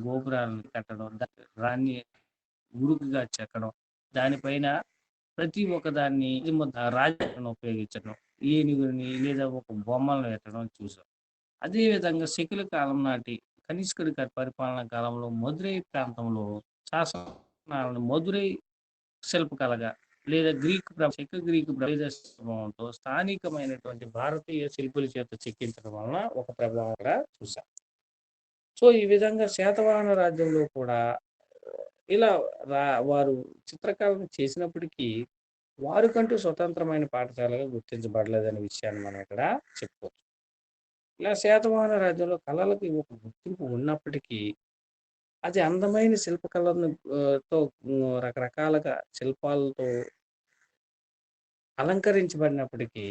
గోపురాలను కట్టడం, రాన్ని ఉరుకుగా చెక్కడం, దానిపైన ప్రతి ఒక్కదాన్ని రాజాలను ఉపయోగించడం, ఏనుగుని లేదా ఒక బొమ్మలను పెట్టడం చూసాం. అదే విధంగా శకుల కాలం నాటి కనిష్కుడి పరిపాలనా కాలంలో మదురై ప్రాంతంలో శాసనాలను మదురై శిల్పకళగా లేదా గ్రీకు ప్రభావంతో స్థానికమైనటువంటి భారతీయ శిల్పుల చేత చెక్కించడం వలన ఒక ప్రభావంగా చూసాం. సో ఈ విధంగా శాతవాహన రాజ్యంలో కూడా ఇలా వారు చిత్రకళను చేసినప్పటికీ వారికంటూ స్వతంత్రమైన పాఠశాలగా గుర్తించబడలేదనే విషయాన్ని మనం ఇక్కడ చెప్పుకోవచ్చు. ఇలా శాతవాహన రాజ్యంలో కళలకి ఒక గుర్తింపు ఉన్నప్పటికీ అది అందమైన శిల్పకళను తో రకరకాలుగా శిల్పాలతో అలంకరించబడినప్పటికీ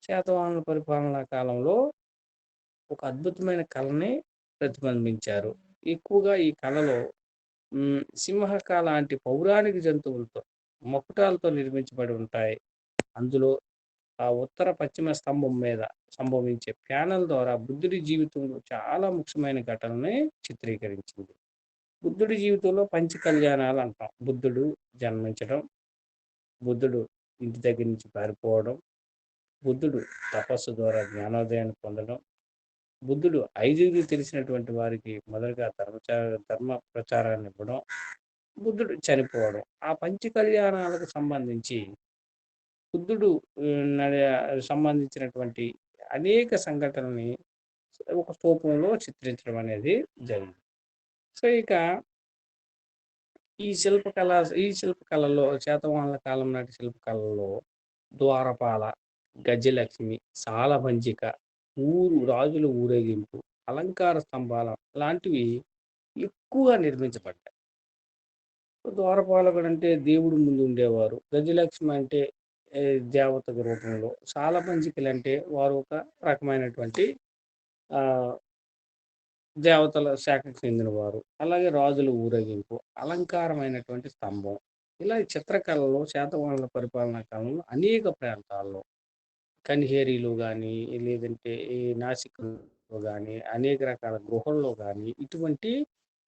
శాతవాహనుల పరిపాలనా కాలంలో ఒక అద్భుతమైన కళని ప్రతిబింబించారు. ఎక్కువగా ఈ కళలో సింహక లాంటి పౌరాణిక జంతువులతో మకుటాలతో నిర్మించబడి ఉంటాయి. అందులో ఆ ఉత్తర పశ్చిమ స్తంభం మీద సంభవించే ప్యానెల్ ద్వారా బుద్ధుడి జీవితంలో చాలా ముఖ్యమైన ఘటనని చిత్రీకరించింది. బుద్ధుడి జీవితంలో పంచ కళ్యాణాలు అంటాం. బుద్ధుడు జన్మించడం, బుద్ధుడు ఇంటి దగ్గర నుంచి పారిపోవడం, బుద్ధుడు తపస్సు ద్వారా జ్ఞానోదయాన్ని పొందడం, బుద్ధుడు ఐదుగురికి తెలిసినటువంటి వారికి మొదలుగా ధర్మ ప్రచారాన్ని ఇవ్వడం, బుద్ధుడు చనిపోవడం. ఆ పంచ కళ్యాణాలకు సంబంధించి బుద్ధుడు సంబంధించినటువంటి అనేక సంఘటనల్ని ఒక స్తూపంలో చిత్రించడం అనేది జరిగింది. సో ఇక ఈ శిల్పకళలో శాతవాహనుల కాలం నాటి శిల్పకళలో ద్వారపాల, గజలక్ష్మి, సాలభంజిక, రాజుల ఊరేగింపు, అలంకార స్తంభాల లాంటివి ఎక్కువగా నిర్మించబడ్డాయి. ద్వారపాలకుడు అంటే దేవుడు ముందు ఉండేవారు. గజలక్ష్మి అంటే దేవత రూపంలో, సాలభంజికలు అంటే వారు ఒక రకమైనటువంటి దేవతల శాఖకు చెందినవారు. అలాగే రాజుల ఊరేగింపు, అలంకారమైనటువంటి స్తంభం. ఇలా చిత్రకళలో శాతవాహనుల పరిపాలనా కాలంలో అనేక ప్రాంతాల్లో కన్హేరీలో కానీ లేదంటే ఈ నాసిక్‌లో గానీ, అనేక రకాల గుహల్లో గానీ ఇటువంటి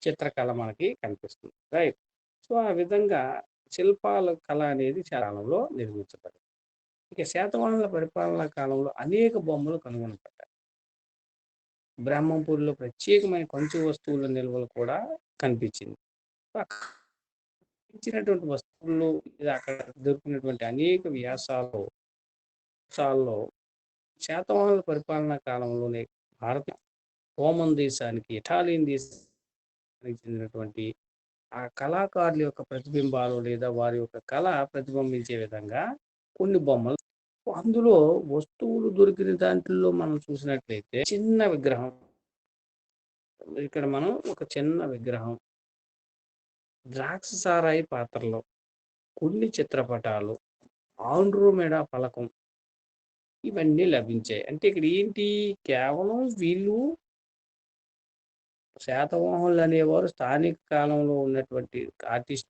చిత్రకళ మనకి కనిపిస్తుంది. రైట్. సో, ఆ విధంగా శిల్పాల కళ అనేది కాలంలో నిర్మించబడింది. ఇక శాతవాహనుల పరిపాలనా కాలంలో అనేక బొమ్మలు కనుగొనబడ్డాయి. బ్రహ్మంపూర్‌లో ప్రత్యేకమైన కంచు వస్తువుల నిల్వలు కూడా కనిపించింది. ఇచ్చినటువంటి వస్తువులు అక్కడ దొరికినటువంటి అనేక వ్యాసాల్లో శాతవాహనుల పరిపాలనా కాలంలోనే భారత రోమన్ దేశానికి, ఇటాలియన్ దేశానికి చెందినటువంటి ఆ కళాకారుల యొక్క ప్రతిబింబాలు లేదా వారి యొక్క కళ ప్రతిబింబించే విధంగా కొన్ని బొమ్మలు అందులో వస్తువులు దొరికిన దాంట్లో మనం చూసినట్లయితే చిన్న విగ్రహం. ఇక్కడ మనం ఒక చిన్న విగ్రహం, ద్రాక్ష సారాయి పాత్రలో కొన్ని చిత్రపటాలు, ఆండ్రోమెడా ఫలకం ఇవన్నీ లభించాయి. అంటే ఇక్కడ ఏంటి కేవలం వీళ్ళు శాతవాహనులు అనేవారు స్థానిక కాలంలో ఉన్నటువంటి ఆర్టిస్ట్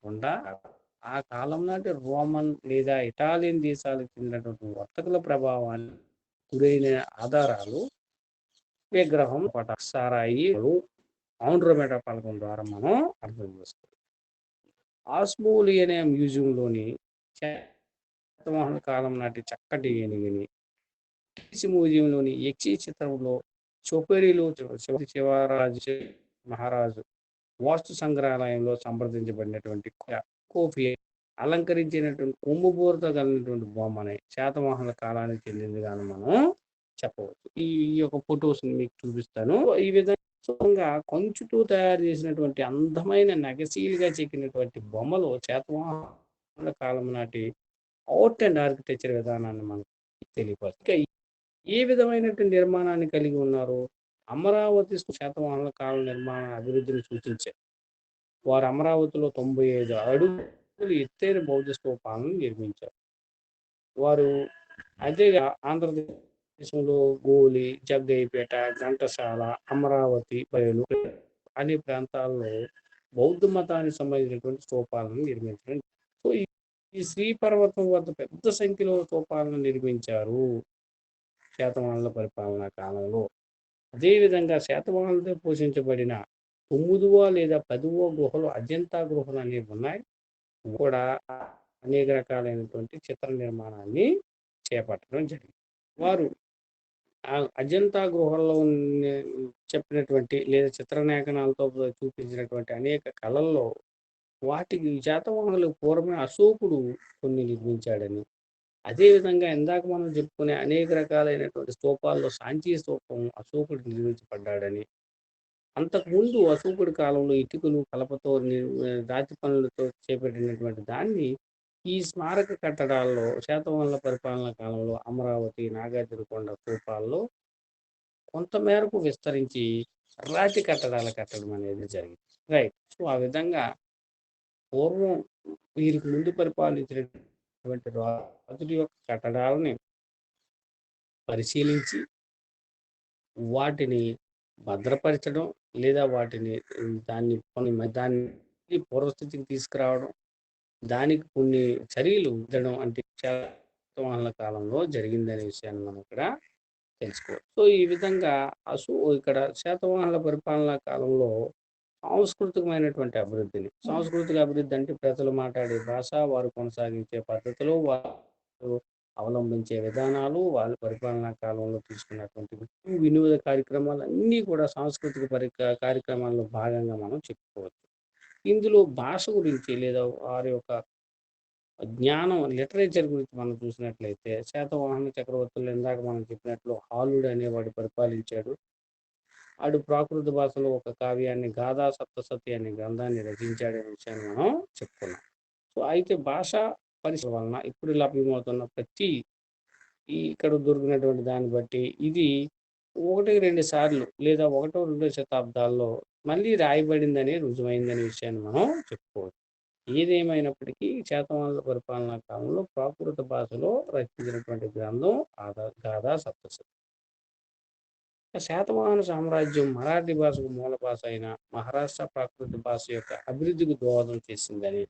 ఆ కాలం నాటి రోమన్ లేదా ఇటాలియన్ దేశాలకు చెందినటువంటి వర్తకుల ప్రభావాన్ని గురైన ఆధారాలు విగ్రహం, సారాయి, ఆండ్రోమెడా పలకం ద్వారా మనం అర్థం చేసుకోవాలి. ఆస్మోలియన్ మ్యూజియంలోని శాతవాహన కాలం నాటి చక్కటి ఏనుగుని, మ్యూజియంలోని యక్షి చిత్రంలో చోపేరిలో శివరాజు మహారాజు వాస్తు సంగ్రహాలయంలో సంప్రదించబడినటువంటి కోఫీ అలంకరించినటువంటి కొమ్ముబోరుతో కలిగినటువంటి బొమ్మని శాతవాహనుల కాలానికి చెందిందిగాను మనం చెప్పవచ్చు. ఈ యొక్క ఫొటోస్ మీకు చూపిస్తాను. ఈ విధంగా కంచుతో తయారు చేసినటువంటి అందమైన నగశీలుగా చెక్కినటువంటి బొమ్మలు శాతవాహనుల కాలం నాటి ఆర్ట్ అండ్ ఆర్కిటెక్చర్ విధానాన్ని మనకు తెలియపరుస్తాయి. ఏ విధమైనటువంటి నిర్మాణాన్ని కలిగి ఉన్నారు? అమరావతి శాతవాహనుల కాల నిర్మాణ అభివృద్ధిని సూచించాయి. వారు అమరావతిలో 95 అడుగులు ఎత్తైన బౌద్ధ స్తూపాలను నిర్మించారు. వారు అదేగా ఆంధ్రదేశంలో గోలి, జగ్గయ్యపేట, ఘంటసాల, అమరావతి, బయలు అనే ప్రాంతాల్లో బౌద్ధ మతానికి సంబంధించినటువంటి స్తూపాలను నిర్మించడం. సో ఈ శ్రీపర్వతం వద్ద పెద్ద సంఖ్యలో స్తూపాలను నిర్మించారు శాతవాహనుల పరిపాలనా కాలంలో. అదేవిధంగా శాతవాహనులతో పోషించబడిన 9వ లేదా 10వ గుహలు అజంతా గుహలు అనేవి ఉన్నాయి. కూడా అనేక రకాలైనటువంటి చిత్ర నిర్మాణాన్ని చేపట్టడం జరిగింది. వారు ఆ అజంతా గుహల్లో చెప్పినటువంటి లేదా చిత్రలేఖనాలతో చూపించినటువంటి అనేక కళల్లో వాటికి శాతవాహనులు పూర్వమే అశోకుడు కొన్ని నిర్మించాడని, అదేవిధంగా ఇందాక మనం చెప్పుకునే అనేక రకాలైనటువంటి స్తూపాల్లో సాంచీ స్తూపం అశోకుడు నిర్మించబడ్డాడని, అంతకుముందు అశోకుడి కాలంలో ఇటుకలు, కలపతో రాతి పనులతో చేపట్టినటువంటి దాన్ని ఈ స్మారక కట్టడాల్లో శాతవాహనుల పరిపాలనా కాలంలో అమరావతి, నాగార్జునకొండ స్తూపాల్లో కొంతమేరకు విస్తరించి రాతి కట్టడాలు కట్టడం అనేది జరిగింది. రైట్. సో ఆ విధంగా పూర్వం వీరికి ముందు పరిపాలించినటువంటి రాజుల యొక్క కట్టడాలని పరిశీలించి వాటిని భద్రపరచడం లేదా వాటిని దాన్ని పూర్వస్థితికి తీసుకురావడం, దానికి కొన్ని చర్యలు ఉండడం అంటే శాతవాహనుల కాలంలో జరిగిందనే విషయాన్ని మనం ఇక్కడ తెలుసుకోవాలి. సో ఈ విధంగా ఇక్కడ శాతవాహనుల పరిపాలనా కాలంలో సాంస్కృతిక అభివృద్ధి అంటే ప్రజలు మాట్లాడే భాష, వారు కొనసాగించే పద్ధతులు, వారు అవలంబించే విధానాలు, వాళ్ళ పరిపాలనా కాలంలో తీసుకున్నటువంటి వినోద కార్యక్రమాలు అన్నీ కూడా సాంస్కృతిక కార్యక్రమాల్లో భాగంగా మనం చెప్పుకోవచ్చు. ఇందులో భాష గురించి లేదా వారి యొక్క జ్ఞానం, లిటరేచర్ గురించి మనం చూసినట్లయితే శాతవాహన చక్రవర్తులు ఇందాక మనం చెప్పినట్లు హాలుడు అనేవాడు పరిపాలించాడు. ఆడు ప్రాకృత భాషలో ఒక కావ్యాన్ని గాథా సప్తసతి అనే గ్రంథాన్ని రచించాడనే విషయాన్ని మనం చెప్పుకున్నాం. సో అయితే భాష పరిశీలన వలన ఇప్పుడు లభ్యమవుతున్న ప్రతి ఇక్కడ దొరికినటువంటి దాన్ని బట్టి ఇది 1-2 సార్లు లేదా 1-2 శతాబ్దాల్లో మళ్ళీ రాయబడిందని రుజువైందనే విషయాన్ని మనం చెప్పుకోవచ్చు. ఏదేమైనప్పటికీ శాతవాహనుల పరిపాలనా కాలంలో ప్రాకృత భాషలో రచించినటువంటి గ్రంథం గాథా సప్తశతి. శాతవాహన సామ్రాజ్యం మరాఠీ భాషకు మూల భాష అయిన మహారాష్ట్ర ప్రాకృత భాష యొక్క అభివృద్ధికి దోహదం చేసిందని,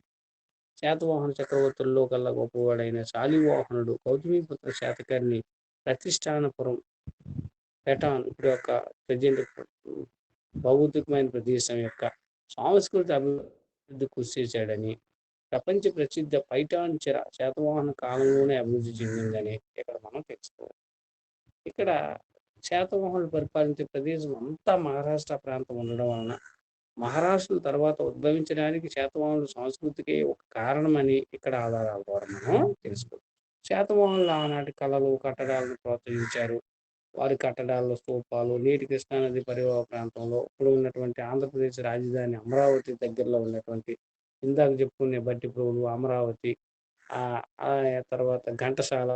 శాతవాహన చక్రవర్తుల్లో కల్లా గొప్పవాడైన శాలివాహనుడు గౌతమిపుత్ర శాతకర్ణి ప్రతిష్టానపురం పెటాన్ ఇప్పుడు యొక్క ప్రజెంట్ భౌతికమైన ప్రదేశం యొక్క సాంస్కృతిక అభివృద్ధి కృషి చేశాడని, ప్రపంచ ప్రసిద్ధ పైఠాన్ చెర శాతవాహన కాలంలోనే అభివృద్ధి చెందిందని ఇక్కడ మనం తెలుసుకోవాలి. ఇక్కడ శాతవాహనులు పరిపాలించే ప్రదేశం అంతా మహారాష్ట్ర ప్రాంతం ఉండడం వలన మహారాష్ట్ర తర్వాత ఉద్భవించడానికి శాతవాహనుల సంస్కృతికి ఒక కారణమని ఇక్కడ ఆధారాల ద్వారా మనం తెలుసుకోవచ్చు. శాతవాహనులు ఆనాటి కళలు, కట్టడాలను ప్రోత్సహించారు. వారి కట్టడాల్లో స్తూపాలు నేటి కృష్ణానది పరివాహ ప్రాంతంలో ఇప్పుడు ఉన్నటువంటి ఆంధ్రప్రదేశ్ రాజధాని అమరావతి దగ్గరలో ఉన్నటువంటి ఇందాక చెప్పుకునే బట్టిప్రోలు, అమరావతి, ఆ తర్వాత ఘంటసాల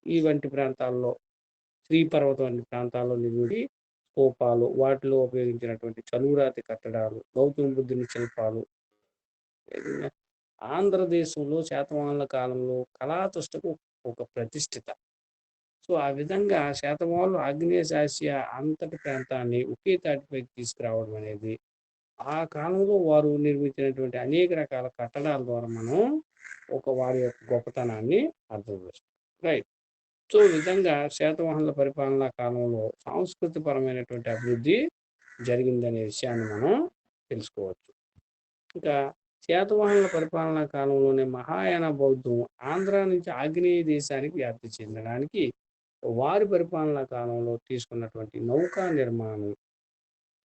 ఈ వంటి ప్రాంతాల్లో, శ్రీపర్వతం వంటి ప్రాంతాల్లో నిర్మించి స్తూపాలు, వాటిలో ఉపయోగించినటువంటి చలువురాతి కట్టడాలు, గౌతమ బుద్ధుని శిల్పాలు ఆంధ్రదేశంలో శాతవాహనుల కాలంలో కళాతుష్టకు ఒక ప్రతిష్ఠిత. సో ఆ విధంగా శాతవాహనులు ఆగ్నేయ ఆసియా అంతటి ప్రాంతాన్ని ఒకే తాటిపైకి తీసుకురావడం అనేది ఆ కాలంలో వారు నిర్మించినటువంటి అనేక రకాల కట్టడాల ద్వారా మనం వారి యొక్క గొప్పతనాన్ని అర్థం చేస్తాం. రైట్. సో ఈ విధంగా శాతవాహనుల పరిపాలనా కాలంలో సాంస్కృతికపరమైనటువంటి అభివృద్ధి జరిగిందనే విషయాన్ని మనం తెలుసుకోవచ్చు. ఇంకా శాతవాహనుల పరిపాలనా కాలంలోనే మహాయాన బౌద్ధం ఆంధ్ర నుంచి ఆగ్నేయ దేశానికి వ్యాప్తి చెందడానికి వారి పరిపాలనా కాలంలో తీసుకున్నటువంటి నౌకా నిర్మాణం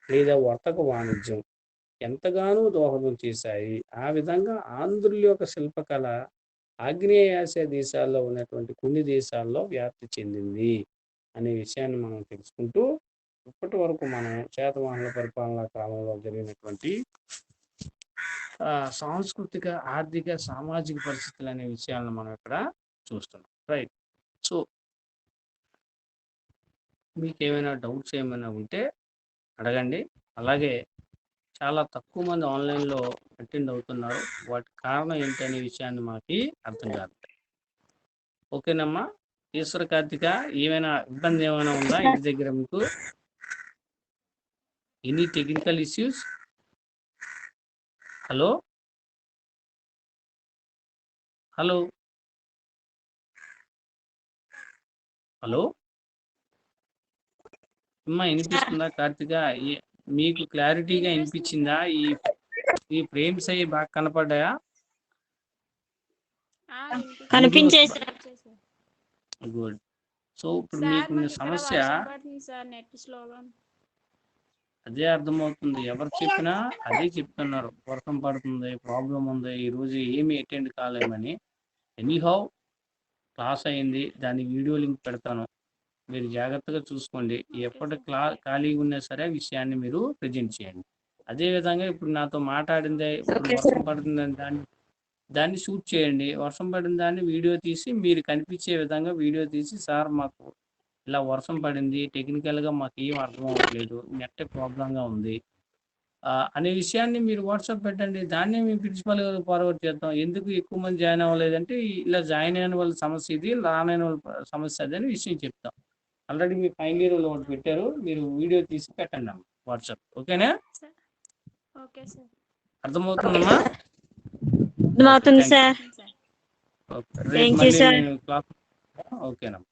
లేదా వర్తక వాణిజ్యం ఎంతగానో దోహదం చేశాయి. ఆ విధంగా ఆంధ్రుల యొక్క శిల్పకళ ఆగ్నేయాసియా దేశాల్లో ఉన్నటువంటి కొన్ని దేశాల్లో వ్యాప్తి చెందింది అనే విషయాన్ని మనం తెలుసుకుంటూ ఇప్పటి వరకు మనం శాతవాహనుల పరిపాలనా కాలంలో జరిగినటువంటి సాంస్కృతిక, ఆర్థిక, సామాజిక పరిస్థితులు అనే విషయాలను మనం ఇక్కడ చూస్తున్నాం. రైట్. సో మీకు ఏమైనా డౌట్స్ ఏమైనా ఉంటే అడగండి. అలాగే చాలా తక్కువ మంది ఆన్లైన్లో అటెండ్ అవుతున్నారు. వాటి కారణం ఏంటనే విషయాన్ని మాకు అర్థం కాదు. ఓకేనమ్మా. ఈశ్వర కార్తిక, ఏమైనా ఇబ్బంది ఏమైనా ఉందా ఇంటి దగ్గర మీకు? Any technical issues? Hello hello hello అమ్మా, వినిపిస్తుందా కార్తిక? మీకు క్లారిటీగా వినిపించిందా? ఈ ఫ్రేమ్స్ అయ్యి బాగా కనపడ్డాయా? కనిపించేసి గుడ్. సో ఇప్పుడు మీకు సమస్య అదే అర్థమవుతుంది. ఎవరు చెప్పినా అదే చెప్తున్నారు, వర్షం పడుతుంది, ప్రాబ్లం ఉంది, ఈరోజు ఏమి అటెండ్ కాలేమని. ఎనీహౌ క్లాస్ అయింది, దాని వీడియో లింక్ పెడతాను, మీరు జాగ్రత్తగా చూసుకోండి. ఎప్పటి ఖాళీగా ఉన్నా సరే విషయాన్ని మీరు ప్రజెంట్ చేయండి. అదేవిధంగా ఇప్పుడు నాతో మాట్లాడిందే, ఇప్పుడు వర్షం పడుతుందని దాన్ని షూట్ చేయండి. వర్షం పడిన దాన్ని వీడియో తీసి మీరు కనిపించే విధంగా వీడియో తీసి, సార్ మాకు ఇలా వర్షం పడింది, టెక్నికల్గా మాకు ఏం అర్థం అవ్వట్లేదు, నెట్ ప్రాబ్లంగా ఉంది అనే విషయాన్ని మీరు వాట్సాప్ పెట్టండి. దాన్ని మీ ప్రిన్సిపల్ ఫార్వర్డ్ చేద్దాం. ఎందుకు ఎక్కువ మంది జాయిన్ అవ్వలేదంటే ఇలా జాయిన్ అయిన వాళ్ళ సమస్య ఇది, రానైన వాళ్ళ సమస్య అది అని విషయం చెప్తాం. ఆల్రెడీ మీ ఫైనల్ ఇయర్ వాళ్ళు ఒకటి పెట్టారు, మీరు వీడియో తీసి పెట్టండి అమ్మ వాట్సాప్. ఓకేనా? అర్థమవుతుందమ్మా? అర్థమవుతుంది సార్. రేపు మళ్ళీ నేను క్లాస్. ఓకేనమ్మా.